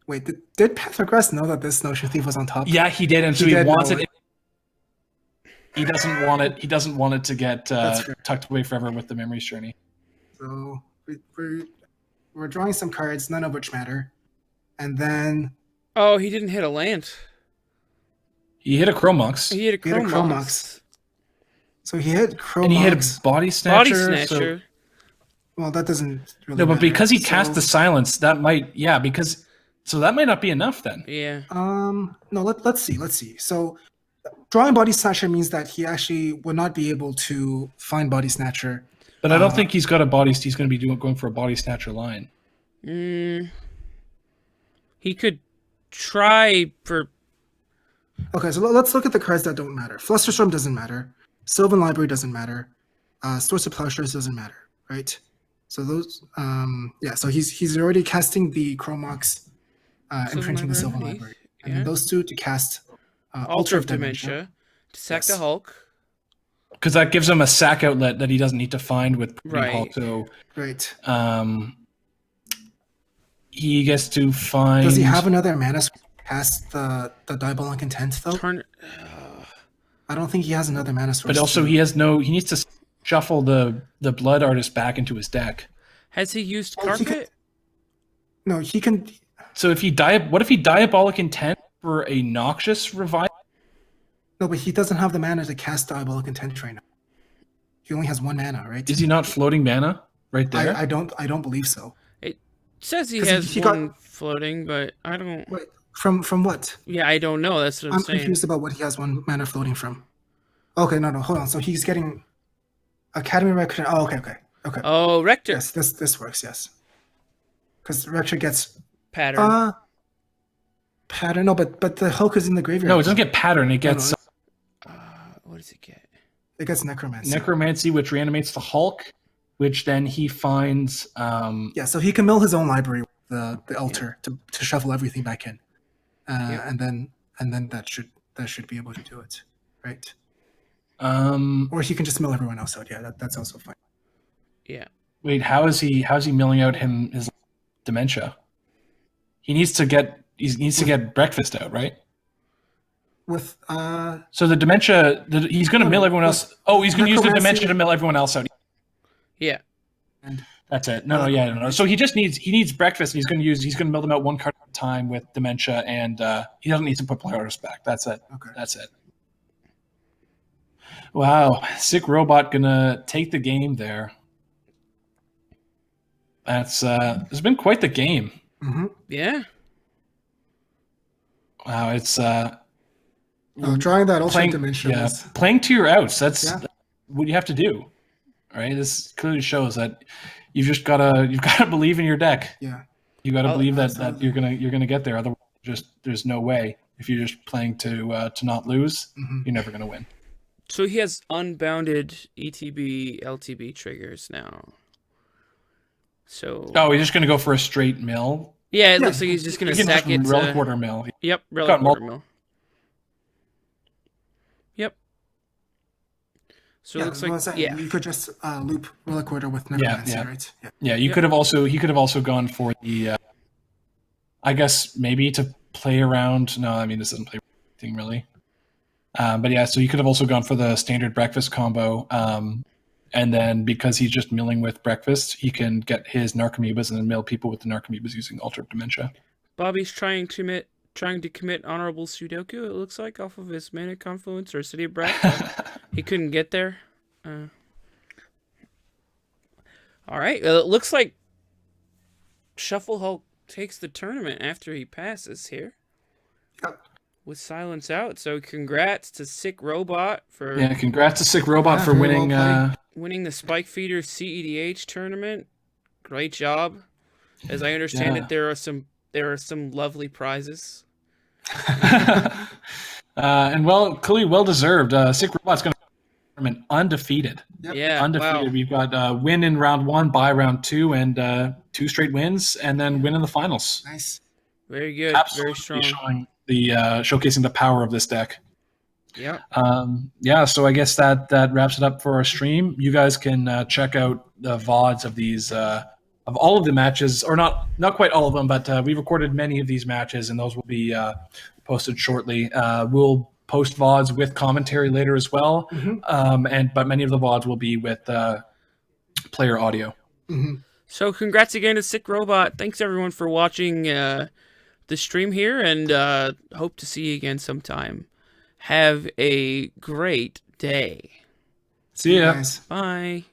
Wait, did Pathogras know that this Notion Thief was on top? Yeah, he did, and so he wants it. He doesn't want it. He doesn't want it to get tucked away forever with the Memory's Journey. So we're drawing some cards, none of which matter, and then he didn't hit a land. He hit a Chromux. He hit a Chromux. So he hit Chromux. And he hit a Body Snatcher. So, well, that doesn't really No, but matter. because he cast the silence, that might so that might not be enough then. Yeah. No, let's see. So drawing Body Snatcher means that he actually would not be able to find Body Snatcher. But I don't think he's got a body. He's going to be going for a Body Snatcher line. He could try for. Okay, so let's look at the cards that don't matter. Flusterstorm doesn't matter. Sylvan Library doesn't matter. Source of Plowshares doesn't matter, right? So those, So he's already casting the Chromux, imprinting the Sylvan Library, and then those two to cast Altar of Dementia to sack the Hulk. Because that gives him a sack outlet that he doesn't need to find with Right. Hulk. So Right. he gets to find. Does he have another mana source past the Diabolic Intent though? I don't think he has another mana source. But also he has no. He needs to shuffle the Blood Artist back into his deck. Has he used Carpet? No, he can. So if he what if he Diabolic Intent for a Noxious Revival? No, but he doesn't have the mana to cast Diabolic Intent right now. He only has 1 mana, right? Is he not floating mana right there? I don't believe so. It says he has one floating, but I don't. Wait, from what? Yeah, I don't know. That's what I'm saying. Confused about what he has 1 mana floating from. Okay, no, hold on. So he's getting Academy Rector. Oh, okay. Oh, Rector. Yes, this works. Yes, because Rector gets Pattern. Pattern. No, but the Hulk is in the graveyard. No, it doesn't get Pattern. It gets. What does it get? It gets Necromancy. Necromancy, which reanimates the Hulk, which then he finds. Yeah, so he can mill his own library with the altar to shuffle everything back in, and then that should be able to do it, right? Or he can just mill everyone else out. Yeah, that's also fine. Yeah. Wait, how's he milling out his Dementia? He needs to get Breakfast out, right? With so the Dementia, he's going to mill everyone else. Oh, he's going to use the Dementia to mill everyone else out. Yeah. That's it. No. So he needs Breakfast. And he's going to mill them out 1 card at a time with Dementia, and he doesn't need to put Player Artist back. That's it. Okay. That's it. Wow, Sick Robot gonna take the game there. That's it's been quite the game. Mm-hmm. Yeah. Wow, it's drawing that Ultimate Dimension. Yeah, playing to your outs. That's what you have to do. Right? This clearly shows that you've gotta believe in your deck. Yeah. You gotta believe that you're gonna get there. Otherwise, there's no way. If you're just playing to not lose, you're never gonna win. So he has unbounded ETB, LTB triggers now. So. Oh, he's just gonna go for a straight mill. Yeah, it looks like he's just gonna sack it. Relic Quarter mill. Yep, Relic Quarter mill. Yep. So it looks like you could just loop Relic Quarter with Necromancy, right? Yeah, he could have also gone for the. I guess maybe to play around. No, I mean this doesn't play anything really. But yeah, so he could have also gone for the standard Breakfast combo. And then because he's just milling with Breakfast, he can get his Narcomoebas and then mill people with the Narcomoebas using Altar of Dementia. Bobby's trying to commit Honorable Sudoku, it looks like, off of his Mana Confluence or City of Breath. He couldn't get there. All right, it looks like Shuffle Hulk takes the tournament after he passes here. Yep. With Silence out, so congrats to Sick Robot for winning winning the SpikeFeeder cEDH tournament. Great job. As I understand it, there are some lovely prizes. And clearly well deserved. Sick Robot's going to tournament undefeated. Yep. Yeah, undefeated. Wow. We've got win in round 1, bye round 2, and 2 straight wins, and then win in the finals. Nice. Very good. Absolutely very strong. Showcasing the power of this deck. Yeah. So I guess that wraps it up for our stream. You guys can check out the VODs of these of all of the matches, or not quite all of them, but we recorded many of these matches, and those will be posted shortly. We'll post VODs with commentary later as well, but many of the VODs will be with player audio. Mm-hmm. So congrats again to Sick Robot. Thanks everyone for watching the stream here, and hope to see you again sometime. Have a great day. See ya. Nice. Bye.